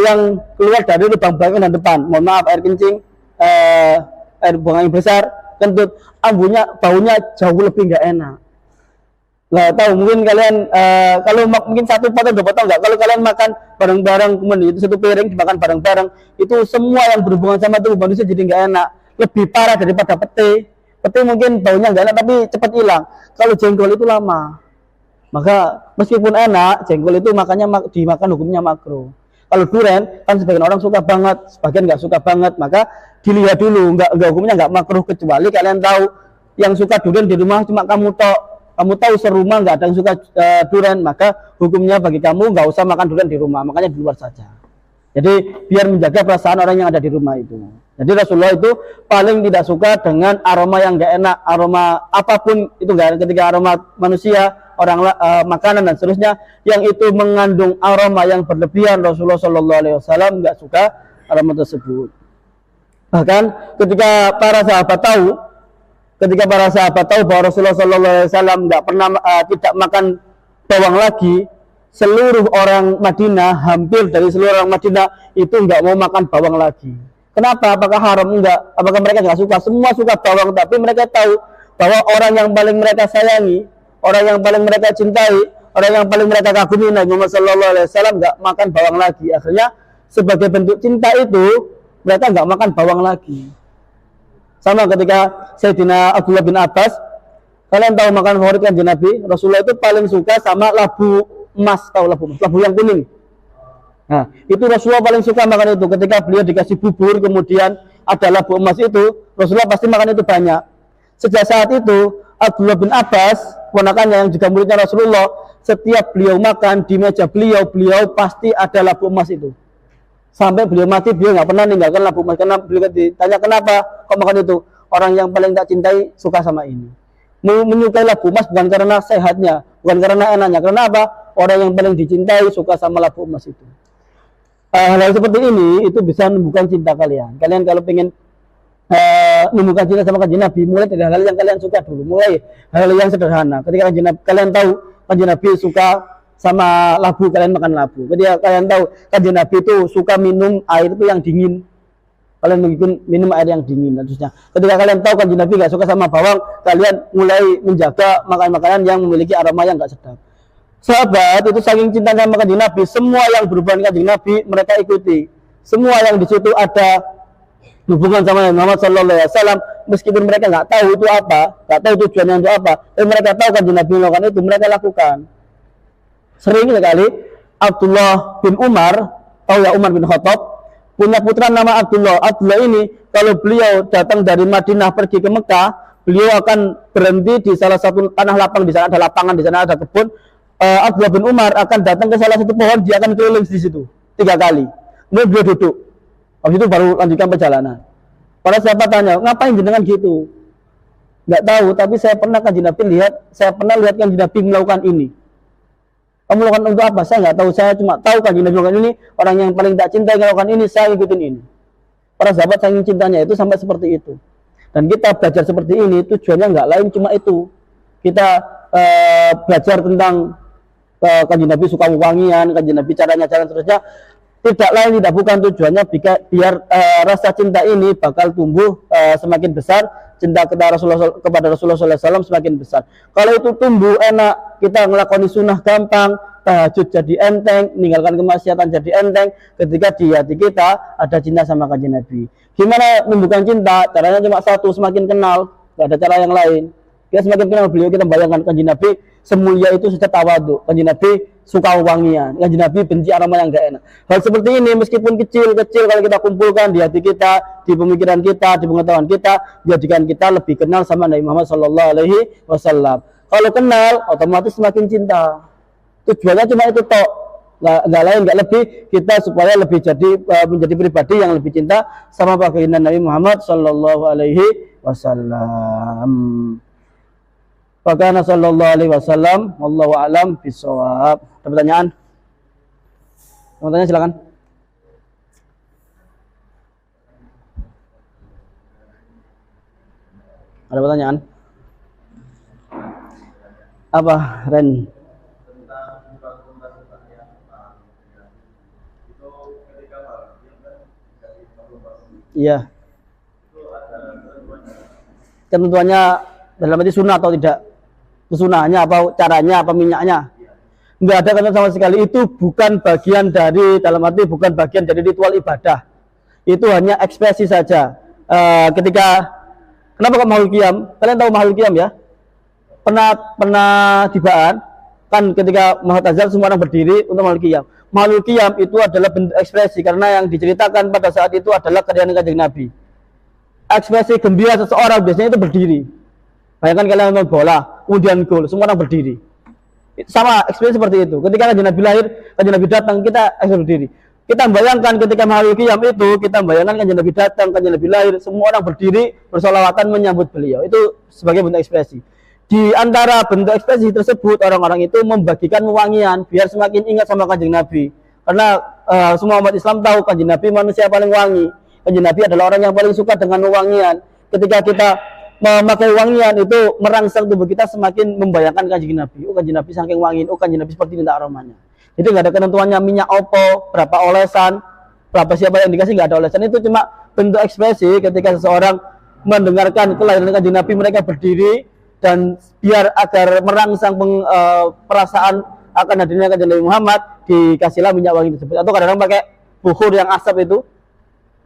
yang keluar dari lubang belakang dan depan. Mohon maaf, air kencing, air buang angin besar, kentut, baunya jauh lebih nggak enak. Nah, tahu mungkin kalian kalau mungkin satu potong dua potong nggak, kalau kalian makan bareng-bareng kemudian itu satu piring dimakan bareng-bareng, itu semua yang berhubungan sama tubuh manusia jadi nggak enak, lebih parah daripada pete. Pete mungkin baunya nggak enak tapi cepat hilang. Kalau jengkol itu lama, maka meskipun enak, jengkol itu makanya dimakan hukumnya makruh. Kalau durian kan sebagian orang suka banget, sebagian nggak suka banget, maka dilihat dulu, nggak hukumnya nggak makruh, kecuali kalian tahu yang suka durian di rumah cuma kamu tahu serumah nggak ada yang suka durian, maka hukumnya bagi kamu nggak usah makan durian di rumah, makanya di luar saja. Jadi biar menjaga perasaan orang yang ada di rumah itu. Jadi Rasulullah itu paling tidak suka dengan aroma yang nggak enak, aroma apapun itu nggak enak, ketika aroma manusia, makanan dan seterusnya yang itu mengandung aroma yang berlebihan, Rasulullah Shallallahu Alaihi Wasallam nggak suka aroma tersebut. Bahkan ketika para sahabat tahu bahwa Rasulullah Shallallahu Alaihi Wasallam nggak pernah tidak makan bawang lagi, seluruh orang Madinah, hampir dari seluruh orang Madinah itu nggak mau makan bawang lagi. Kenapa? Apakah haram? Enggak. Apakah mereka nggak suka? Semua suka bawang, tapi mereka tahu bahwa orang yang paling mereka sayangi, orang yang paling mereka cintai, orang yang paling mereka kagumi, Nabi Muhammad Shallallahu Alaihi Wasallam nggak makan bawang lagi. Akhirnya sebagai bentuk cinta itu mereka nggak makan bawang lagi. Sama ketika Sayyidina Abdullah bin Abbas, kalian tahu makan favorit kan Nabi, Rasulullah itu paling suka sama labu emas, tahu labu emas, labu yang kuning. Nah, itu Rasulullah paling suka makan itu. Ketika beliau dikasih bubur, kemudian ada labu emas itu, Rasulullah pasti makan itu banyak. Sejak saat itu, Abdullah bin Abbas, ponakannya yang juga muridnya Rasulullah, setiap beliau makan di meja beliau pasti ada labu emas itu. Sampai beliau mati, beliau nggak pernah ninggalkan labu emas. Karena beliau ditanya kenapa kok makan itu, orang yang paling tak cintai suka sama ini. Menyukai labu emas bukan karena sehatnya, bukan karena enaknya. Karena apa? Orang yang paling dicintai suka sama labu emas itu. Hal-hal seperti ini itu bisa menumbuhkan cinta kalian. Kalian kalau pengen menumbuhkan cinta sama kanjeng Nabi, mulai dari hal-hal yang kalian suka dulu. Mulai hal-hal yang sederhana. Ketika kalian tahu kanjeng Nabi suka sama labu, kalian makan labu. Ketika kalian tahu kanjeng Nabi itu suka minum air itu yang dingin, kalian minum air yang dingin. Terusnya, ketika kalian tahu kanjeng Nabi nggak suka sama bawang, kalian mulai menjaga makanan-makanan yang memiliki aroma yang nggak sedap. Sahabat itu saking cintanya sama kanjeng Nabi, semua yang berhubungan kanjeng Nabi mereka ikuti. Semua yang di situ ada hubungan sama Nabi Muhammad Sallallahu Alaihi Wasallam, meskipun mereka nggak tahu itu apa, nggak tahu tujuannya untuk apa, tapi mereka tahu kanjeng Nabi melakukan itu, mereka lakukan. Sering sekali Abdullah bin Umar, tahu ya Umar bin Khattab, punya putra nama Abdullah. Abdullah ini kalau beliau datang dari Madinah pergi ke Mekah, beliau akan berhenti di salah satu tanah lapang, di sana ada lapangan, di sana ada kebun. Abdullah bin Umar akan datang ke salah satu pohon, dia akan keliling di situ 3 kali. Kemudian beliau duduk. Habis itu baru lanjutkan perjalanan. Para sahabat tanya, ngapain jenengan gitu? Nggak tahu, tapi saya pernah kanjeng Nabi lihat kanjeng Nabi melakukan ini. Kamu melakukan untuk apa? Saya nggak tahu. Saya cuma tahu kanjeng Nabi melakukan ini. Orang yang paling tak cintai melakukan ini, saya ikutin ini. Para sahabat saking cintanya itu sampai seperti itu. Dan kita belajar seperti ini tujuannya nggak lain cuma itu. Kita belajar tentang kanjeng Nabi suka wangian, kanjeng Nabi caranya seterusnya, tidak lain tidak bukan tujuannya biar rasa cinta ini bakal tumbuh semakin besar, cinta kepada Rasulullah SAW semakin besar. Kalau itu tumbuh enak, kita ngelakoni sunnah gampang, tahajud jadi enteng, meninggalkan kemaksiatan jadi enteng ketika di hati kita ada cinta sama kanjeng Nabi. Gimana menunjukkan cinta? Caranya cuma satu, semakin kenal, nggak ada cara yang lain. Kita semakin kenal beliau, kita bayangkan kanjeng Nabi semulia itu sejak tawadhu. Kanjeng Nabi suka wangian, kanjeng Nabi benci aroma yang enggak enak. Hal seperti ini meskipun kecil-kecil kalau kita kumpulkan di hati kita, di pemikiran kita, di pengetahuan kita, jadikan kita lebih kenal sama Nabi Muhammad SAW. Kalau kenal, otomatis semakin cinta. Tujuannya cuma itu tok, nggak lain, nggak lebih. Kita supaya lebih menjadi pribadi yang lebih cinta sama baginda Nabi Muhammad SAW. Fakana sallallahu alaihi wasallam, wallahu a'lam bishawab. Ada pertanyaan? Mau tanya silakan. Ada pertanyaan? Apa, Ren? Iya. Ketentuannya dalam arti sunnah atau tidak? Kesunahannya apa, caranya apa, minyaknya? Enggak ada ketentuan sama sekali. Itu bukan bagian dari, dalam arti bukan bagian dari ritual ibadah. Itu hanya ekspresi saja. Kenapa kok mahul qiyam? Kalian tahu mahul qiyam ya? Pernah dibaan kan ketika Mu'tazal semua orang berdiri untuk mahul qiyam. Mahul qiyam itu adalah bentuk ekspresi karena yang diceritakan pada saat itu adalah kerjaan kanjeng Nabi. Ekspresi gembira seseorang biasanya itu berdiri. Bayangkan kalian nonton bola, kemudian gol, semua orang berdiri. Sama ekspresi seperti itu. Ketika kanjeng Nabi lahir, kanjeng Nabi datang, kita berdiri. Kita bayangkan ketika mahal qiyam itu, kita bayangkan kanjeng Nabi datang, kanjeng Nabi lahir, semua orang berdiri bersolawatan menyambut beliau. Itu sebagai bentuk ekspresi. Di antara bentuk ekspresi tersebut, orang-orang itu membagikan wewangian biar semakin ingat sama kanjeng Nabi. Karena semua umat Islam tahu kanjeng Nabi manusia paling wangi. Kanjeng Nabi adalah orang yang paling suka dengan wewangian. Ketika kita memakai wangian itu merangsang tubuh kita semakin membayangkan kanjeng Nabi. Oh kanjeng Nabi saking wangi, oh kanjeng Nabi seperti ini aromanya. Jadi nggak ada ketentuannya minyak opo, berapa olesan, berapa siapa yang dikasih, nggak ada olesan. Itu cuma bentuk ekspresi ketika seseorang mendengarkan kelahiran kanjeng Nabi, mereka berdiri dan biar agar merangsang perasaan akan hadirnya kanjeng Nabi Muhammad, dikasihlah minyak wangi tersebut. Atau kadang-kadang pakai bukhur yang asap itu,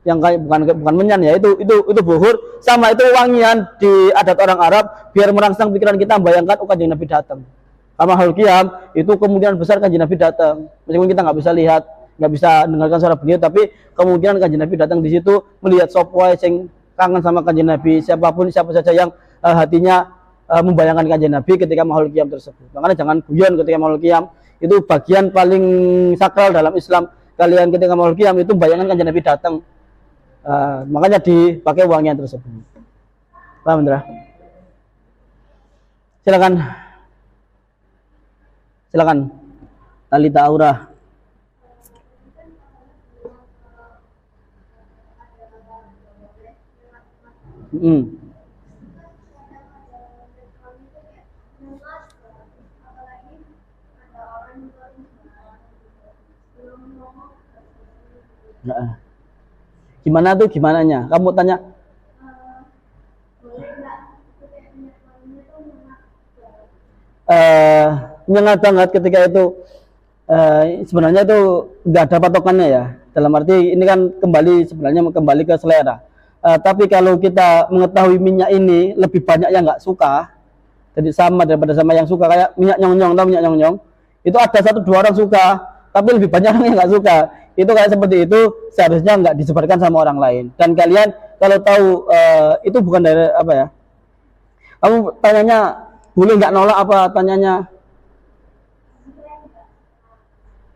yang kayak bukan menyan ya, itu buhur sama itu wangian di adat orang Arab biar merangsang pikiran kita membayangkan oh kanjeng Nabi datang. Sama hal qiyam itu kemungkinan besar kanjeng Nabi datang meskipun kita nggak bisa lihat, nggak bisa dengarkan suara beliau, tapi kemungkinan kanjeng Nabi datang di situ melihat sopwai sing kangen sama kanjeng Nabi, siapa saja yang hatinya membayangkan kanjeng Nabi ketika mahul qiyam tersebut. Makanya jangan guyon ketika mahul qiyam, itu bagian paling sakral dalam Islam. Kalian ketika mahul qiyam itu bayangkan kanjeng Nabi datang. Makanya dipakai wangian tersebut. Paham, Indra? Silakan. Talita Aura. Gimana tuh gimananya? Kamu tanya. Menyengat banget ketika itu. Sebenarnya itu nggak ada patokannya ya. Dalam arti ini kan kembali ke selera. Tapi kalau kita mengetahui minyak ini lebih banyak yang nggak suka, jadi sama daripada sama yang suka, kayak minyak nyong-nyong, tahu minyak nyong-nyong? Itu ada 1-2 orang suka, tapi lebih banyak orang yang nggak suka. Itu kayak seperti itu seharusnya nggak disebarkan sama orang lain. Dan kalian kalau tahu itu bukan dari apa ya? Kamu tanyanya boleh nggak nolak apa tanyanya?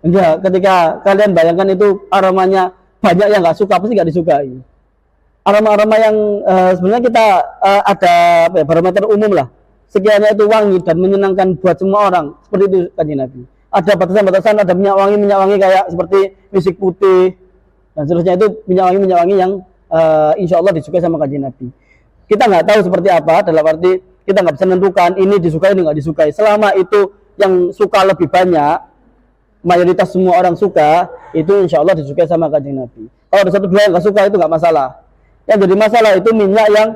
Enggak, ketika kalian bayangkan itu aromanya banyak yang nggak suka, pasti nggak disukai. Aroma-aroma yang sebenarnya kita ada apa ya, barometer umum lah. Sekiranya itu wangi dan menyenangkan buat semua orang, seperti itu kanjeng Nabi. Ada batasan-batasan, ada minyak wangi kayak seperti misik putih dan seterusnya, itu minyak wangi yang insya Allah disukai sama kanjeng Nabi. Kita nggak tahu seperti apa, dalam arti kita nggak bisa menentukan ini disukai ini nggak disukai. Selama itu yang suka lebih banyak, mayoritas semua orang suka, itu insya Allah disukai sama kanjeng Nabi. Kalau ada 1-2 yang nggak suka itu nggak masalah. Yang jadi masalah itu minyak yang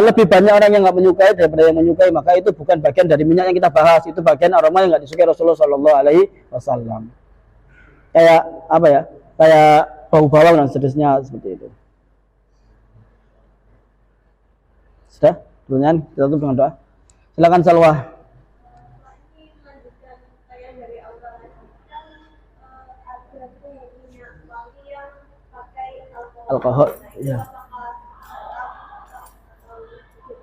lebih banyak orang yang nggak menyukai daripada yang menyukai, maka itu bukan bagian dari minyak yang kita bahas, itu bagian aroma yang nggak disukai Rasulullah Shallallahu Alaihi Wasallam. Kayak apa ya? Kayak bau bawang dan seterusnya seperti itu. Sudah? Pertanyaan kita tutup dengan doa. Silakan Salwa. Alkohol. Ya.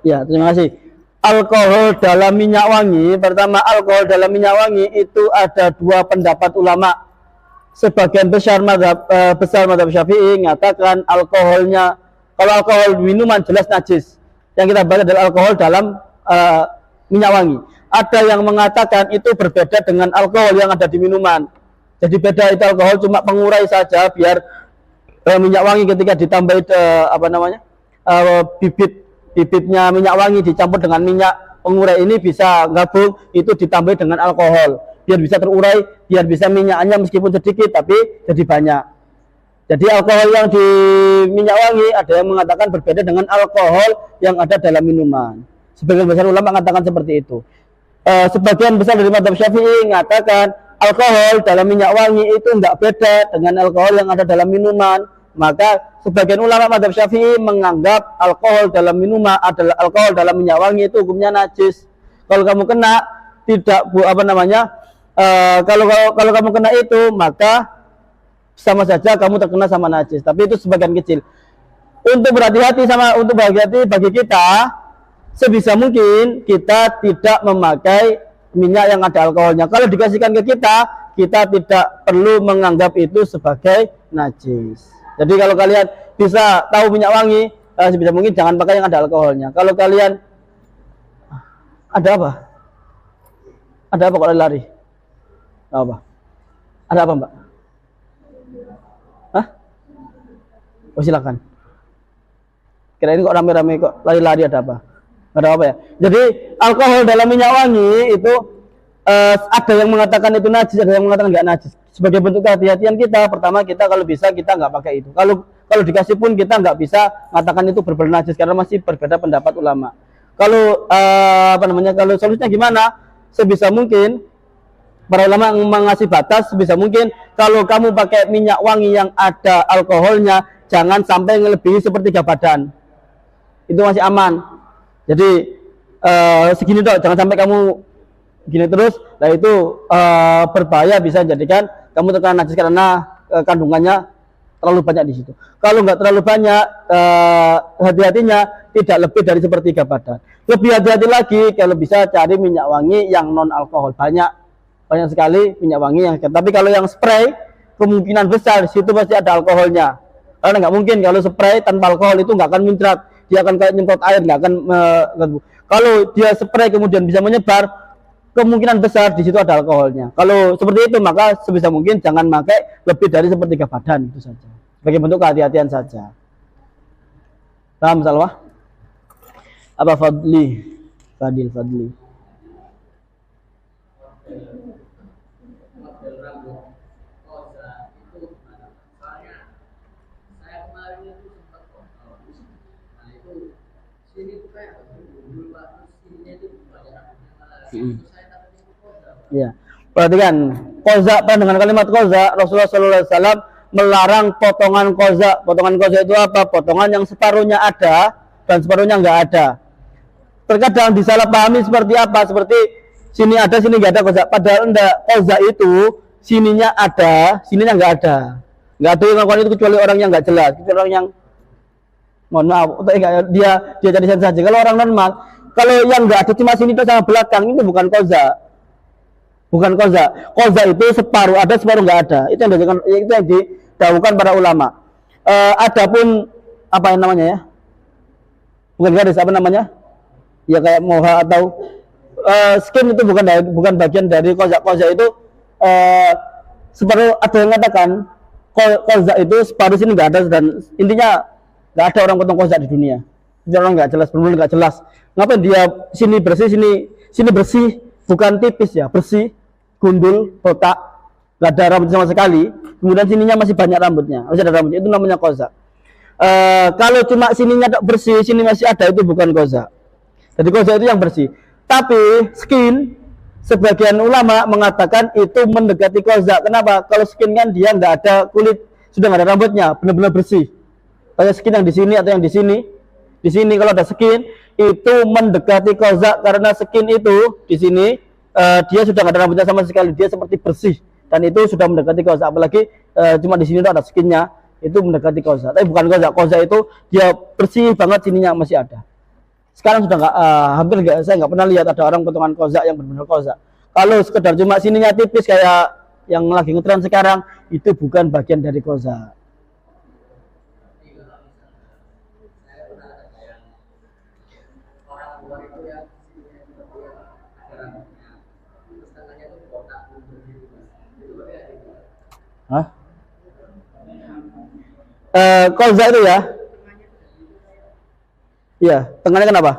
Ya, terima kasih. Alkohol dalam minyak wangi, pertama alkohol dalam minyak wangi itu ada dua pendapat ulama. Sebagian besar madhab Syafi'i mengatakan alkoholnya, kalau alkohol minuman jelas najis. Yang kita bahas adalah alkohol dalam minyak wangi. Ada yang mengatakan itu berbeda dengan alkohol yang ada di minuman. Jadi beda, itu alkohol cuma pengurai saja biar minyak wangi ketika ditambahi bibitnya minyak wangi dicampur dengan minyak pengurai ini bisa gabung, itu ditambahi dengan alkohol biar bisa terurai, biar bisa minyaknya meskipun sedikit tapi jadi banyak. Jadi alkohol yang di minyak wangi ada yang mengatakan berbeda dengan alkohol yang ada dalam minuman. Sebagian besar ulama mengatakan seperti itu. Sebagian besar dari mazhab Syafi'i mengatakan alkohol dalam minyak wangi itu tidak beda dengan alkohol yang ada dalam minuman. Maka sebagian ulama mazhab Syafi'i menganggap alkohol dalam minuman adalah alkohol dalam minyak wangi itu hukumnya najis. Kalau kamu kena kalau kamu kena itu maka sama saja kamu terkena sama najis. Tapi itu sebagian kecil. Untuk berhati-hati bagi kita, sebisa mungkin kita tidak memakai minyak yang ada alkoholnya. Kalau dikasihkan ke kita, kita tidak perlu menganggap itu sebagai najis. Jadi kalau kalian bisa tahu minyak wangi, sebisa mungkin jangan pakai yang ada alkoholnya. Kalau kalian ada apa? Ada apa kalau lari? Apa? Ada apa, Mbak? Hah? Oh, silakan. Kirain kok rame-rame kok lari-lari, ada apa? Ada apa ya? Jadi alkohol dalam minyak wangi itu ada yang mengatakan itu najis, ada yang mengatakan nggak najis. Sebagai bentuk kehati-hatian kita, pertama kita kalau bisa kita nggak pakai itu. Kalau dikasih pun kita nggak bisa mengatakan itu berbeda najis karena masih berbeda pendapat ulama. Kalau kalau solusinya gimana? Sebisa mungkin para ulama mengasih batas, sebisa mungkin kalau kamu pakai minyak wangi yang ada alkoholnya jangan sampai melebihi sepertiga badan. Itu masih aman. Jadi segini dong, jangan sampai kamu gini terus. Nah itu berbahaya, bisa jadikan kamu terkena najis karena kandungannya terlalu banyak di situ. Kalau nggak terlalu banyak, hati-hatinya tidak lebih dari sepertiga badan. Lebih hati-hati lagi kalau bisa cari minyak wangi yang non alkohol. Banyak sekali minyak wangi yang. Tapi kalau yang spray kemungkinan besar di situ pasti ada alkoholnya. Karena nggak mungkin kalau spray tanpa alkohol itu nggak akan muncrat. Dia akan kayak nyemprot air, nggak akan kalau dia spray kemudian bisa menyebar, kemungkinan besar di situ ada alkoholnya. Kalau seperti itu maka sebisa mungkin jangan pakai lebih dari sepertiga badan, itu saja. Sebagai bentuk kehati-hatian saja. Paham Salwah? Apa Fadli? Fadil. Ya, perhatikan koza, dengan kalimat koza Rasulullah SAW melarang potongan koza. Potongan koza itu apa? Potongan yang separuhnya ada dan separuhnya nggak ada. Terkadang disalahpahami seperti apa? Seperti sini ada, sini nggak ada koza. Padahal enggak, koza itu sininya ada, sininya nggak ada. Nggak ada yang melakukan itu kecuali orang yang nggak jelas, kecuali orang yang mohon maaf, dia jadi saja. Kalau orang normal, kalau yang nggak ada cuma sini itu sama belakang, itu bukan koza. Bukan koza. Koza itu separuh ada, separuh nggak ada. Itu yang didahulukan para ulama. Adapun apa yang namanya ya? Bukan garis, apa namanya? Ya kayak moha atau skin itu bukan bagian dari koza. Koza itu separuh, ada yang mengatakan koza itu separuh sini nggak ada, dan intinya nggak ada orang potong koza di dunia. Jadi orang nggak jelas, benar-benar nggak jelas. Ngapain dia sini bersih, sini bersih, bukan tipis ya, bersih, gundul, botak, nggak ada rambut sama sekali. Kemudian sininya masih banyak rambutnya, masih ada rambutnya. Itu namanya koza. Kalau cuma sininya bersih, sini masih ada, itu bukan koza. Jadi koza itu yang bersih. Tapi skin, sebagian ulama mengatakan itu mendekati koza. Kenapa? Kalau skin kan dia nggak ada kulit, sudah nggak ada rambutnya, benar-benar bersih. Kayak skin yang di sini atau yang di sini. Di sini kalau ada skin itu mendekati koza, karena skin itu di sini dia sudah nggak ada rambutnya sama sekali, dia seperti bersih, dan itu sudah mendekati koza. Apalagi cuma di sini tuh ada skinnya, itu mendekati koza. Tapi bukan koza. Koza itu dia bersih banget, sininya masih ada. Sekarang sudah nggak, hampir nggak, saya nggak pernah lihat ada orang potongan koza yang benar-benar koza. Kalau sekedar cuma sininya tipis kayak yang lagi ngetren sekarang, itu bukan bagian dari koza. Hah? Koza itu ya? Iya, tengahnya kenapa?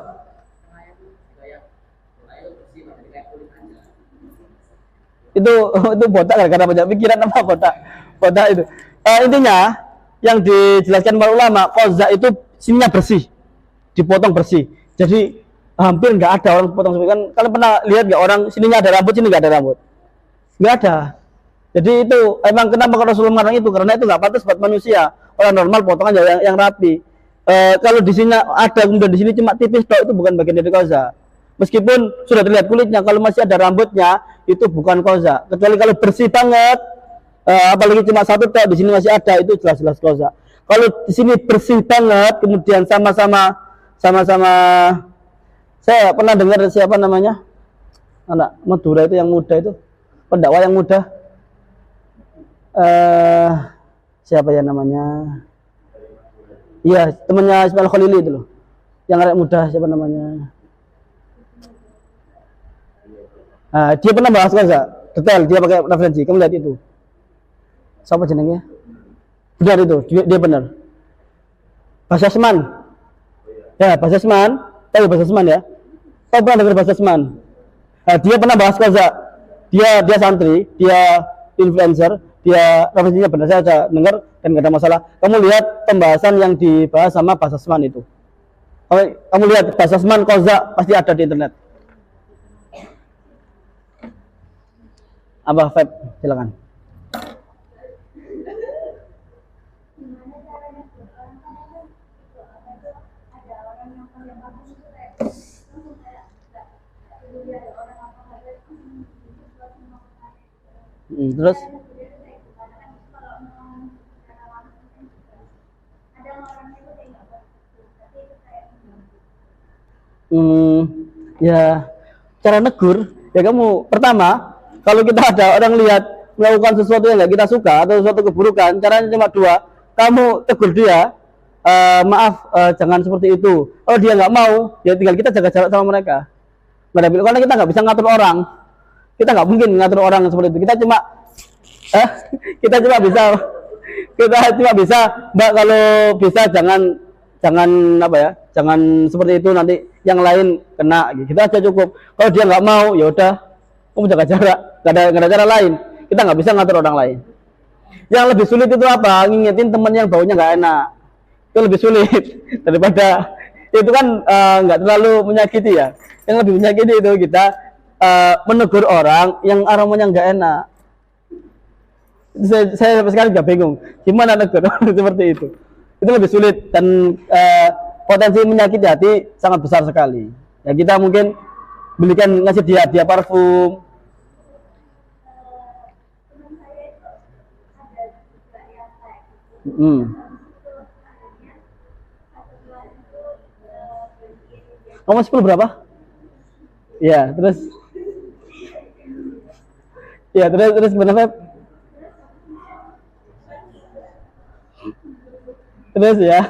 Itu botak gara-gara banyak pikiran apa botak? Botak itu. Intinya yang dijelaskan para ulama, koza itu sininya bersih, dipotong bersih. Jadi hampir nggak ada orang potong seperti kan. Kalian pernah lihat nggak orang sininya ada rambut, sini nggak ada rambut? Nggak ada. Jadi itu emang kenapa Rasulullah melarang itu, karena itu nggak pantas buat manusia. Orang normal potongan yang rapi. Kalau di sini ada, kemudian di sini cuma tipis dok, itu bukan bagian dari koza. Meskipun sudah terlihat kulitnya, kalau masih ada rambutnya itu bukan koza. Kecuali kalau bersih banget, apalagi cuma satu dok, di sini masih ada, itu jelas-jelas koza. Kalau di sini bersih banget, kemudian sama-sama, saya pernah dengar siapa namanya, anak Madura itu yang muda itu, pendakwah yang muda. Siapa ya namanya? Iya, temannya Ismail Khalili itu loh, yang arek muda, siapa namanya? Dia pernah bahas koza detail, dia pakai referensi. Kamu lihat itu, siapa jenengnya? Benar itu, dia benar. Basasman, ya Basasman, tahu Basasman ya? Tahu pernah dengar Basasman? Dia pernah bahas koza. Dia santri, dia influencer, dia referensinya benar, saya dengar dan nggak ada masalah. Kamu lihat pembahasan yang dibahas sama Basasman itu. Kamu lihat Basasman koza pasti ada di internet. Abah Feb, silakan. Terus ya cara negur ya, kamu pertama kalau kita ada orang lihat melakukan sesuatu yang nggak kita suka atau sesuatu keburukan, caranya cuma dua. Kamu tegur dia, maaf, jangan seperti itu. Oh dia nggak mau, ya tinggal kita jaga jarak sama mereka. Karena kita nggak bisa ngatur orang, kita nggak mungkin ngatur orang seperti itu. Kita cuma bisa, Mbak, kalau bisa jangan apa ya, jangan seperti itu, nanti yang lain kena. Kita aja cukup. Kalau dia nggak mau, ya udah, kamu jaga jarak. Nggak ada cara lain. Kita nggak bisa ngatur orang lain. Yang lebih sulit itu apa? Ngingetin teman yang baunya nggak enak. Itu lebih sulit daripada itu kan nggak terlalu menyakiti ya. Yang lebih menyakiti itu kita menegur orang yang aromanya nggak enak. Saya sampai sekarang nggak bingung gimana negur orang seperti itu. Itu lebih sulit dan potensi menyakiti hati sangat besar sekali. Ya kita mungkin ngasih dia parfum. Kamu 10 berapa? Ya, terus benar. Terus ya.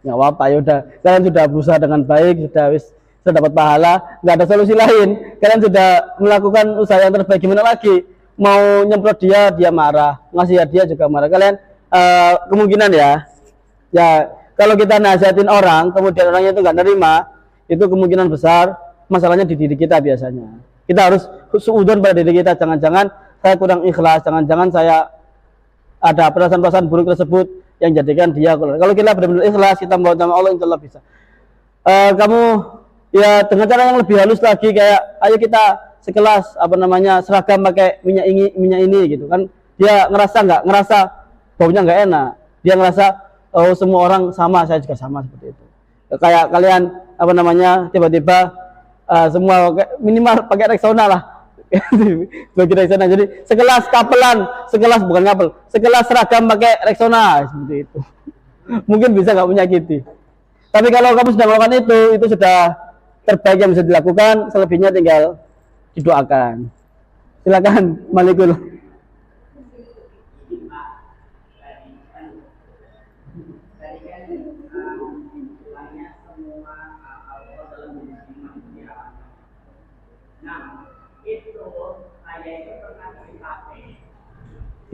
Nggak apa-apa, ya udah. Kalian sudah berusaha dengan baik, sudah dapat pahala, nggak ada solusi lain. Kalian sudah melakukan usaha yang terbaik, gimana lagi? Mau nyemprot dia marah, ngasih hadiah juga marah. Kalian kemungkinan ya, Ya, kalau kita nasihatin orang, kemudian orangnya itu nggak nerima, itu kemungkinan besar masalahnya di diri kita biasanya. Kita harus suudzon pada diri kita, jangan-jangan saya kurang ikhlas, jangan-jangan saya ada perasaan-perasaan buruk tersebut yang jadikan dia keluar. Kalau kita benar-benar ikhlas, kita mohon sama Allah, insya Allah bisa. Kamu ya dengan cara yang lebih halus lagi, kayak ayo kita sekelas seragam pakai minyak ini gitu kan. Dia ngerasa baunya nggak enak, dia ngerasa oh semua orang sama, saya juga sama seperti itu. Kayak kalian tiba-tiba semua minimal pakai Rexona lah bagi Rexona, jadi sekelas seragam pakai Rexona seperti itu mungkin bisa nggak menyakiti. Tapi kalau kamu sudah melakukan itu sudah terbaik yang bisa dilakukan, selebihnya tinggal didoakan. Silakan Malikul.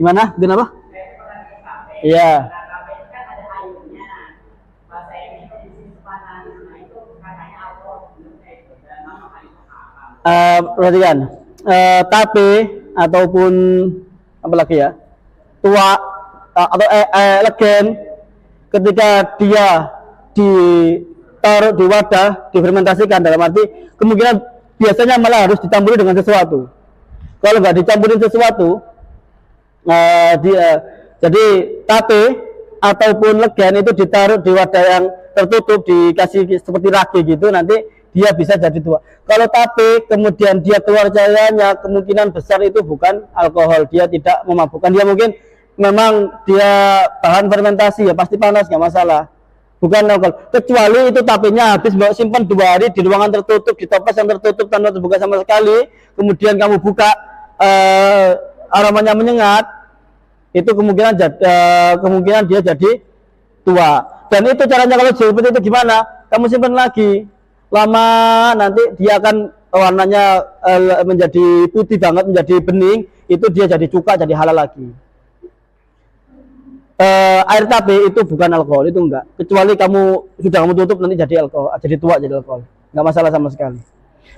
Gimana? Kenapa? Iya. Perhatikan, tape ataupun apa lagi ya, tua atau legen, ketika dia ditaruh di wadah, difermentasikan, dalam arti kemungkinan biasanya malah harus dicampuri dengan sesuatu. Kalau nggak dicampurin sesuatu, jadi tape ataupun legen itu ditaruh di wadah yang tertutup, dikasih seperti ragi gitu, nanti dia bisa jadi tua. Kalau tape kemudian dia keluar cairannya, kemungkinan besar itu bukan alkohol, dia tidak memabukkan, dia mungkin memang dia bahan fermentasi, ya pasti panas, nggak masalah, bukan alkohol. Kecuali itu tapenya habis bawa simpan 2 hari di ruangan tertutup, di toples yang tertutup tanpa terbuka sama sekali, kemudian kamu buka, aromanya menyengat, itu kemungkinan dia jadi tua. Dan itu caranya kalau seperti itu gimana? Kamu simpan lagi, lama nanti dia akan warnanya menjadi putih banget, menjadi bening, itu dia jadi cuka, jadi halal lagi. Air tape itu bukan alkohol, itu enggak. Kecuali kamu tutup nanti jadi alkohol, jadi tua, jadi alkohol, enggak masalah sama sekali.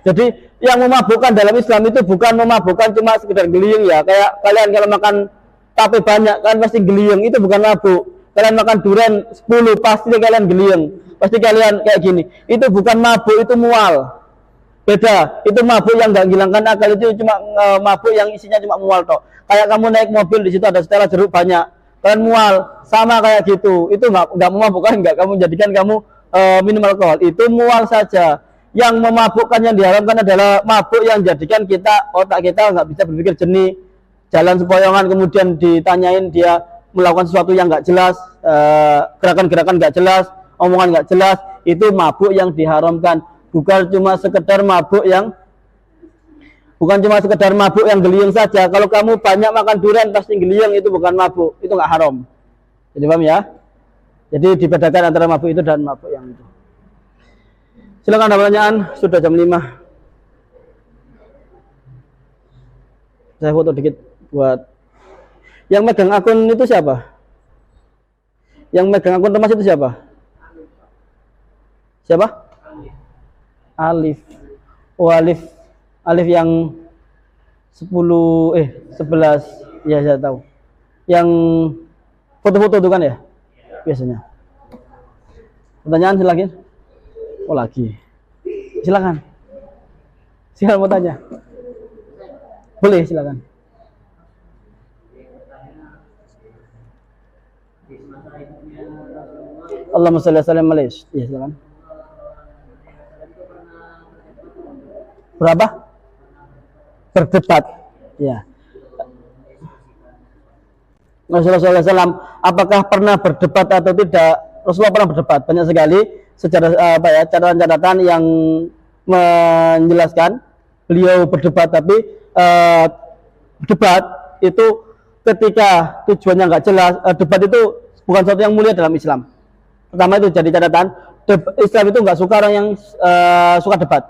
Jadi yang memabukkan dalam Islam itu bukan memabukkan cuma sekedar geliyung ya. Kayak kalian kalau makan tape banyak kan pasti geliyung, itu bukan mabuk. Kalian makan durian 10 pasti kalian geliyung, pasti kalian kayak gini. Itu bukan mabuk, itu mual. Beda, itu mabuk yang nggak menghilangkan akal, itu cuma mabuk yang isinya cuma mual toh. Kayak kamu naik mobil di situ ada setelan jeruk banyak, kalian mual, sama kayak gitu. Itu nggak memabukkan, nggak kamu jadikan kamu minum alkohol, itu mual saja. Yang memabukkan, yang diharapkan adalah mabuk yang jadikan otak kita nggak bisa berpikir jernih, jalan sempoyongan, kemudian ditanyain dia melakukan sesuatu yang nggak jelas, gerakan-gerakan nggak jelas, omongan nggak jelas, itu mabuk yang diharamkan. Bukan cuma sekedar mabuk yang geliyung saja. Kalau kamu banyak makan durian pasti geliyung, itu bukan mabuk, itu nggak haram. Jadi paham ya? Jadi dibedakan antara mabuk itu dan mabuk yang itu. Silakan ada pertanyaan, sudah jam 5. Saya foto dikit buat yang megang akun itu siapa? Yang megang akun Temas itu siapa? Siapa? Alif. Oh, Alif yang 11 ya, saya tahu. Yang foto-foto itu kan ya? Biasanya. Pertanyaan silakan. Oh, lagi. Silakan. Silakan mau tanya. Boleh, silakan. Allahumma shalli ala sayyidina. Ya, silakan. Berapa? Berdebat. Ya. Rasulullah SAW apakah pernah berdebat atau tidak? Rasulullah pernah berdebat banyak sekali, secara catatan-catatan yang menjelaskan beliau berdebat, tapi debat itu ketika tujuannya nggak jelas, debat itu bukan sesuatu yang mulia dalam Islam. Pertama itu jadi catatan, Islam itu nggak suka orang yang suka debat.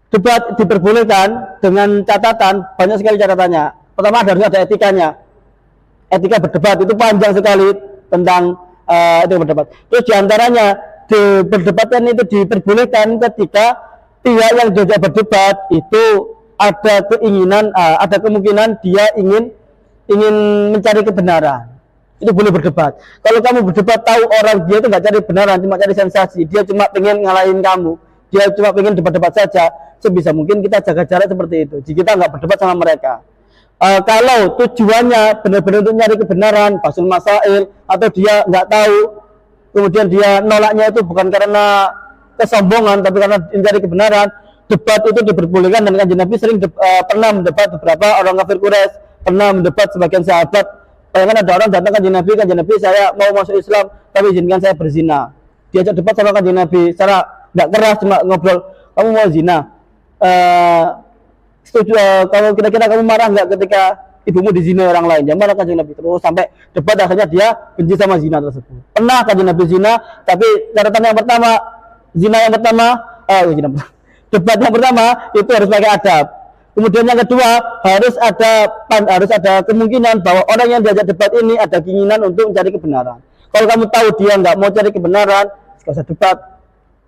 Debat diperbolehkan dengan catatan, banyak sekali catatannya. Pertama harus ada etikanya. Etika berdebat itu panjang sekali tentang Itu berdebat. Terus diantaranya perdebatan itu diperbolehkan ketika pihak yang diajak berdebat itu ada keinginan, ada kemungkinan dia ingin mencari kebenaran. Itu boleh berdebat. Kalau kamu berdebat tahu orang dia itu nggak cari kebenaran, cuma cari sensasi, dia cuma pengen ngalahin kamu, dia cuma pengen debat-debat saja, sebisa mungkin kita jaga jarak seperti itu. Jadi kita nggak berdebat sama mereka. Kalau tujuannya benar-benar untuk nyari kebenaran, basul masail, atau dia nggak tahu, kemudian dia nolaknya itu bukan karena kesombongan, tapi karena mencari kebenaran, debat itu diperbolehkan. Dan Kanjeng Nabi sering pernah mendebat beberapa orang kafir Quraisy, pernah mendebat sebagian sahabat. Bayangkan ada orang datang Kanjeng Nabi, saya mau masuk Islam, tapi izinkan saya berzina. Diajak debat sama Kanjeng Nabi, secara nggak keras, cuma ngobrol, kamu mau zina? Setuju? Kalau kira-kira kamu marah nggak ketika ibumu dizina orang lain? Jangan marah Kanjeng Nabi. Terus sampai debat akhirnya dia benci sama zina tersebut. Pernah Kanjeng Nabi zina, tapi catatan yang pertama, debat yang pertama itu harus pakai adab. Kemudian yang kedua harus ada kemungkinan bahwa orang yang diajak debat ini ada keinginan untuk mencari kebenaran. Kalau kamu tahu dia nggak mau cari kebenaran, nggak usah debat.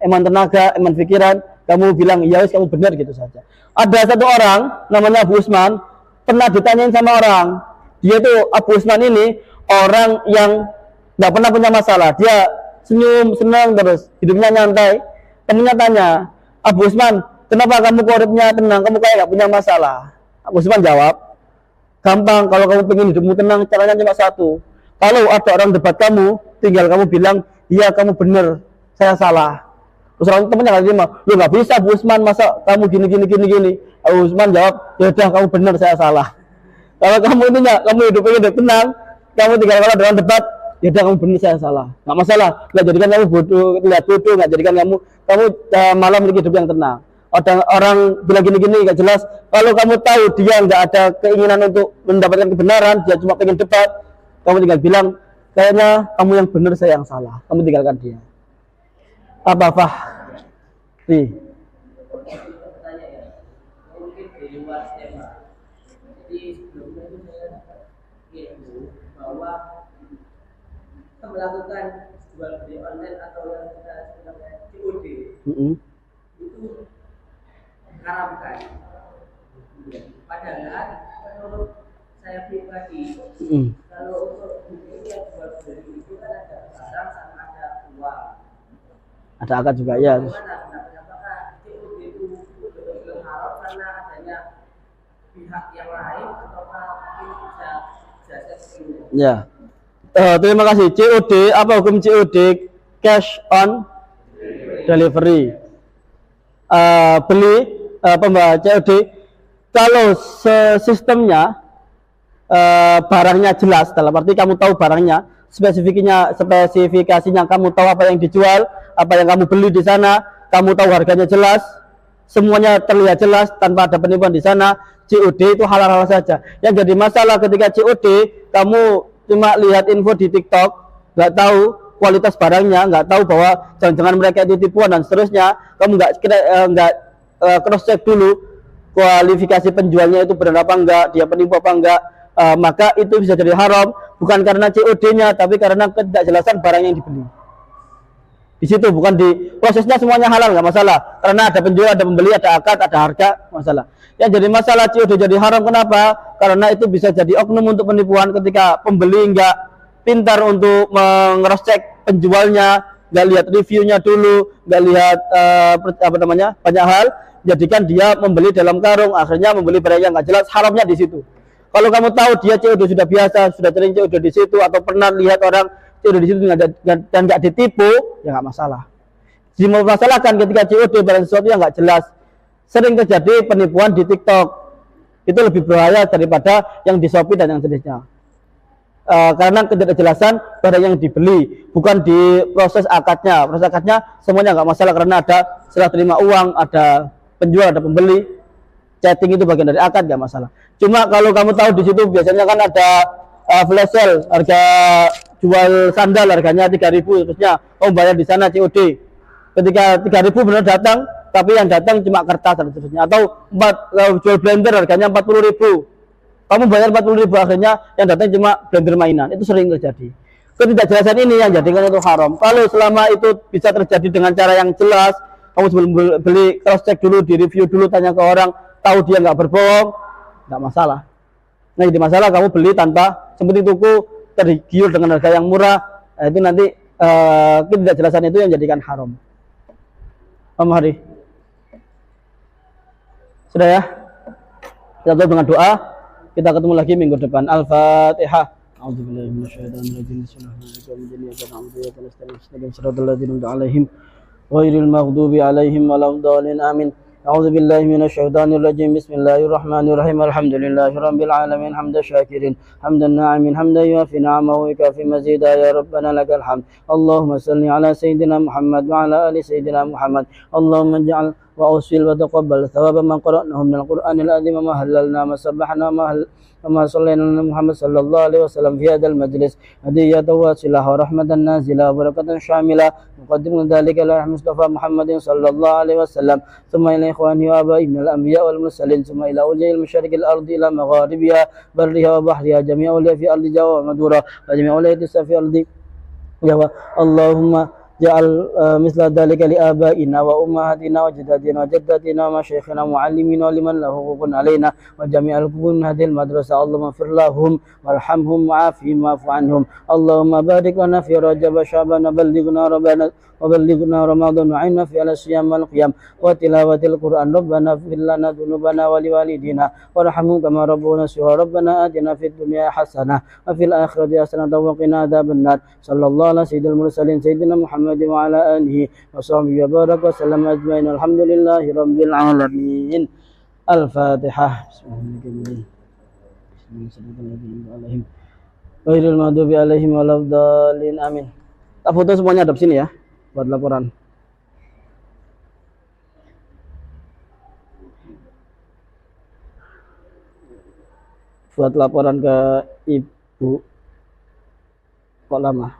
Eman tenaga, eman pikiran, kamu bilang iya kamu benar gitu saja. Ada satu orang namanya Abu Usman, pernah ditanyain sama orang, dia tuh Abu Usman ini orang yang nggak pernah punya masalah, dia senyum, senang terus, hidupnya nyantai. Temennya tanya, Abu Usman, kenapa kamu uripnya tenang, kamu kayak nggak punya masalah? Abu Usman jawab, gampang, kalau kamu pengen hidupmu tenang, caranya cuma satu. Kalau ada orang debat kamu, tinggal kamu bilang, iya kamu benar, saya salah. Terus orang temennya nggak terima, lu nggak bisa Abu Usman, masa kamu gini. Abu Usman jawab, ya udah kamu benar, saya salah. Kalau kamu kamu hidupnya udah tenang, kamu tinggal kalau dalam debat, ya udah kamu benar, saya salah. Nggak masalah, nggak jadikan kamu lihat bodoh, nggak jadikan kamu malah memiliki hidup yang tenang. Orang bilang gini nggak jelas. Kalau kamu tahu dia nggak ada keinginan untuk mendapatkan kebenaran, dia cuma pengen debat, kamu tinggal bilang, kayaknya kamu yang benar, saya yang salah. Kamu tinggalkan dia. Apa Fahri? Mungkin di luar tema. Jadi sebelumnya itu saya ingin bahwa kita melakukan jual beli online atau yang kita sebutkan COD itu haramkan. Padahal menurut saya pribadi, kalau untuk ini yang jual beli itu kan ada barang sama ada uang. Ada akad juga ya. Apakah COD itu betul-betul haram karena adanya pihak yang lain ataukah mungkin bisa jasa sebelumnya? Ya. Terima kasih. COD, apa hukum COD? Cash on delivery. Beli pembawa COD. Kalau sistemnya barangnya jelas, dalam arti kamu tahu barangnya, spesifikasinya kamu tahu apa yang dijual, apa yang kamu beli di sana, kamu tahu harganya jelas, semuanya terlihat jelas tanpa ada penipuan di sana, COD itu halal-halal saja. Yang jadi masalah ketika COD, kamu cuma lihat info di TikTok, nggak tahu kualitas barangnya, nggak tahu bahwa jangan-jangan mereka itu tipuan dan seterusnya, kamu nggak cross check dulu kualifikasi penjualnya itu benar apa enggak, dia penipu apa enggak, maka itu bisa jadi haram, bukan karena COD-nya, tapi karena ketidakjelasan barang yang dibeli. Di situ bukan di prosesnya semuanya halal, nggak masalah, karena ada penjual, ada pembeli, ada akad, ada harga, masalah. Yang jadi masalah COD jadi haram kenapa? Karena itu bisa jadi oknum untuk penipuan ketika pembeli nggak pintar untuk meng-cross-check penjualnya, nggak lihat reviewnya dulu, nggak lihat banyak hal, jadikan dia membeli dalam karung, akhirnya membeli barang yang nggak jelas, haramnya di situ. Kalau kamu tahu dia COD sudah biasa, sudah sering COD di situ, atau pernah lihat orang COD di situ dan nggak ditipu, ya nggak masalah. Jadi masalahkan ketika COD barang sesuatu yang nggak jelas, sering terjadi penipuan di TikTok, itu lebih berbahaya daripada yang di Shopee dan yang jenisnya. Karena ketidakjelasan barang yang dibeli, bukan di proses akadnya. Proses akadnya semuanya nggak masalah karena ada serah terima uang, ada penjual, ada pembeli, chatting itu bagian dari akad, nggak masalah. Cuma kalau kamu tahu di situ biasanya kan ada flash sale, harga jual sandal harganya 3.000, terusnya bayar di sana COD. Ketika 3.000 benar datang, tapi yang datang cuma kertas dan seterusnya. Atau jual blender harganya 40.000, kamu bayar 40.000, akhirnya yang datang cuma blender mainan. Itu sering terjadi. Ketidakjelasan ini yang jadikan itu haram. Kalau selama itu bisa terjadi dengan cara yang jelas, kamu sebelum beli cross check dulu, di review dulu, tanya ke orang, tahu dia nggak berbohong, nggak masalah. Nah, jadi masalah kamu beli tanpa seperti tuku tergiur dengan harga yang murah, itu nanti ketidakjelasan itu yang jadikan haram. Om Hari, sudah ya? Kita tutup dengan doa. Kita ketemu lagi minggu depan. Al-Fatihah. A'udzubillahi minasyaitonirrajim. Bismillahirrahmanirrahim. Ghairil maghdubi 'alaihim waladdallin. Amin. أعوذ بالله من الشيطان الرجيم بسم الله الرحمن الرحيم الحمد لله رب العالمين حمد الشاكرين حمد الناعم حمدا يوافي نعمه ويكافي مزيدا يا ربنا لك الحمد اللهم صل على سيدنا محمد وعلى آل سيدنا محمد اللهم اجعل وأوصل وتقبل ثواب من قرأناه من القرآن العظيم وما هللنا ما سبحنا وما صلينا على محمد صلى الله عليه وسلم في هذا المجلس هدية واصلة ورحمة نازلة وبركة شاملة نقدم ذلك إلى المصطفى محمد صلى الله عليه وسلم ثم إلى إخواني وآبائي من الأنبياء والمرسلين ثم إلى أولياء المشارق الأرض إلى مغاربها برها وبحرها جميع أولياء في أرض جوا ومدورة وجميع أولياء في أرض جوا اللهم جعل مثل ذلك لآبائنا وأمهاتنا وجداتنا وجداتنا ومشايخنا ومعلمين ولمن له حقوق علينا وجميع الحقوق من هذه المدرسة اللهم اغفر لهم وارحمهم وعافهم واعف عنهم اللهم بارك لنا في رجب شعبان وبلغنا رمضان وعنا في على الصيام والقيام وتلاوة القرآن ربنا اغفر لنا ذنوبنا ولوالدينا وارحمهم كما ربونا صغارا ربنا آتنا في الدنيا حسنة وفي الآخرة حسنة وقنا عذاب النار صلى الله على سيد المرسلين سيدنا محمد وعلى آله وصحبه وبارك وسلم أجمعين الحمد لله رب العالمين الفاتحة بسم الله ghairil maghdubi 'alaihim waladdallin. Amin. Tak foto semuanya ada sini ya buat laporan. Buat laporan ke Ibu kok lama.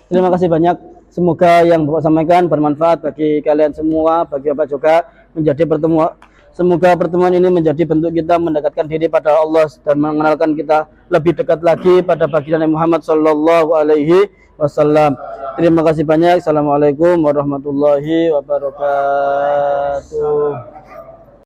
Terima kasih banyak. Semoga yang Bapak sampaikan bermanfaat bagi kalian semua, bagi Bapak juga menjadi pertemuan. Semoga pertemuan ini menjadi bentuk kita mendekatkan diri pada Allah dan mengenalkan kita lebih dekat lagi pada baginda Muhammad sallallahu alaihi wasallam. Terima kasih banyak. Assalamualaikum warahmatullahi wabarakatuh.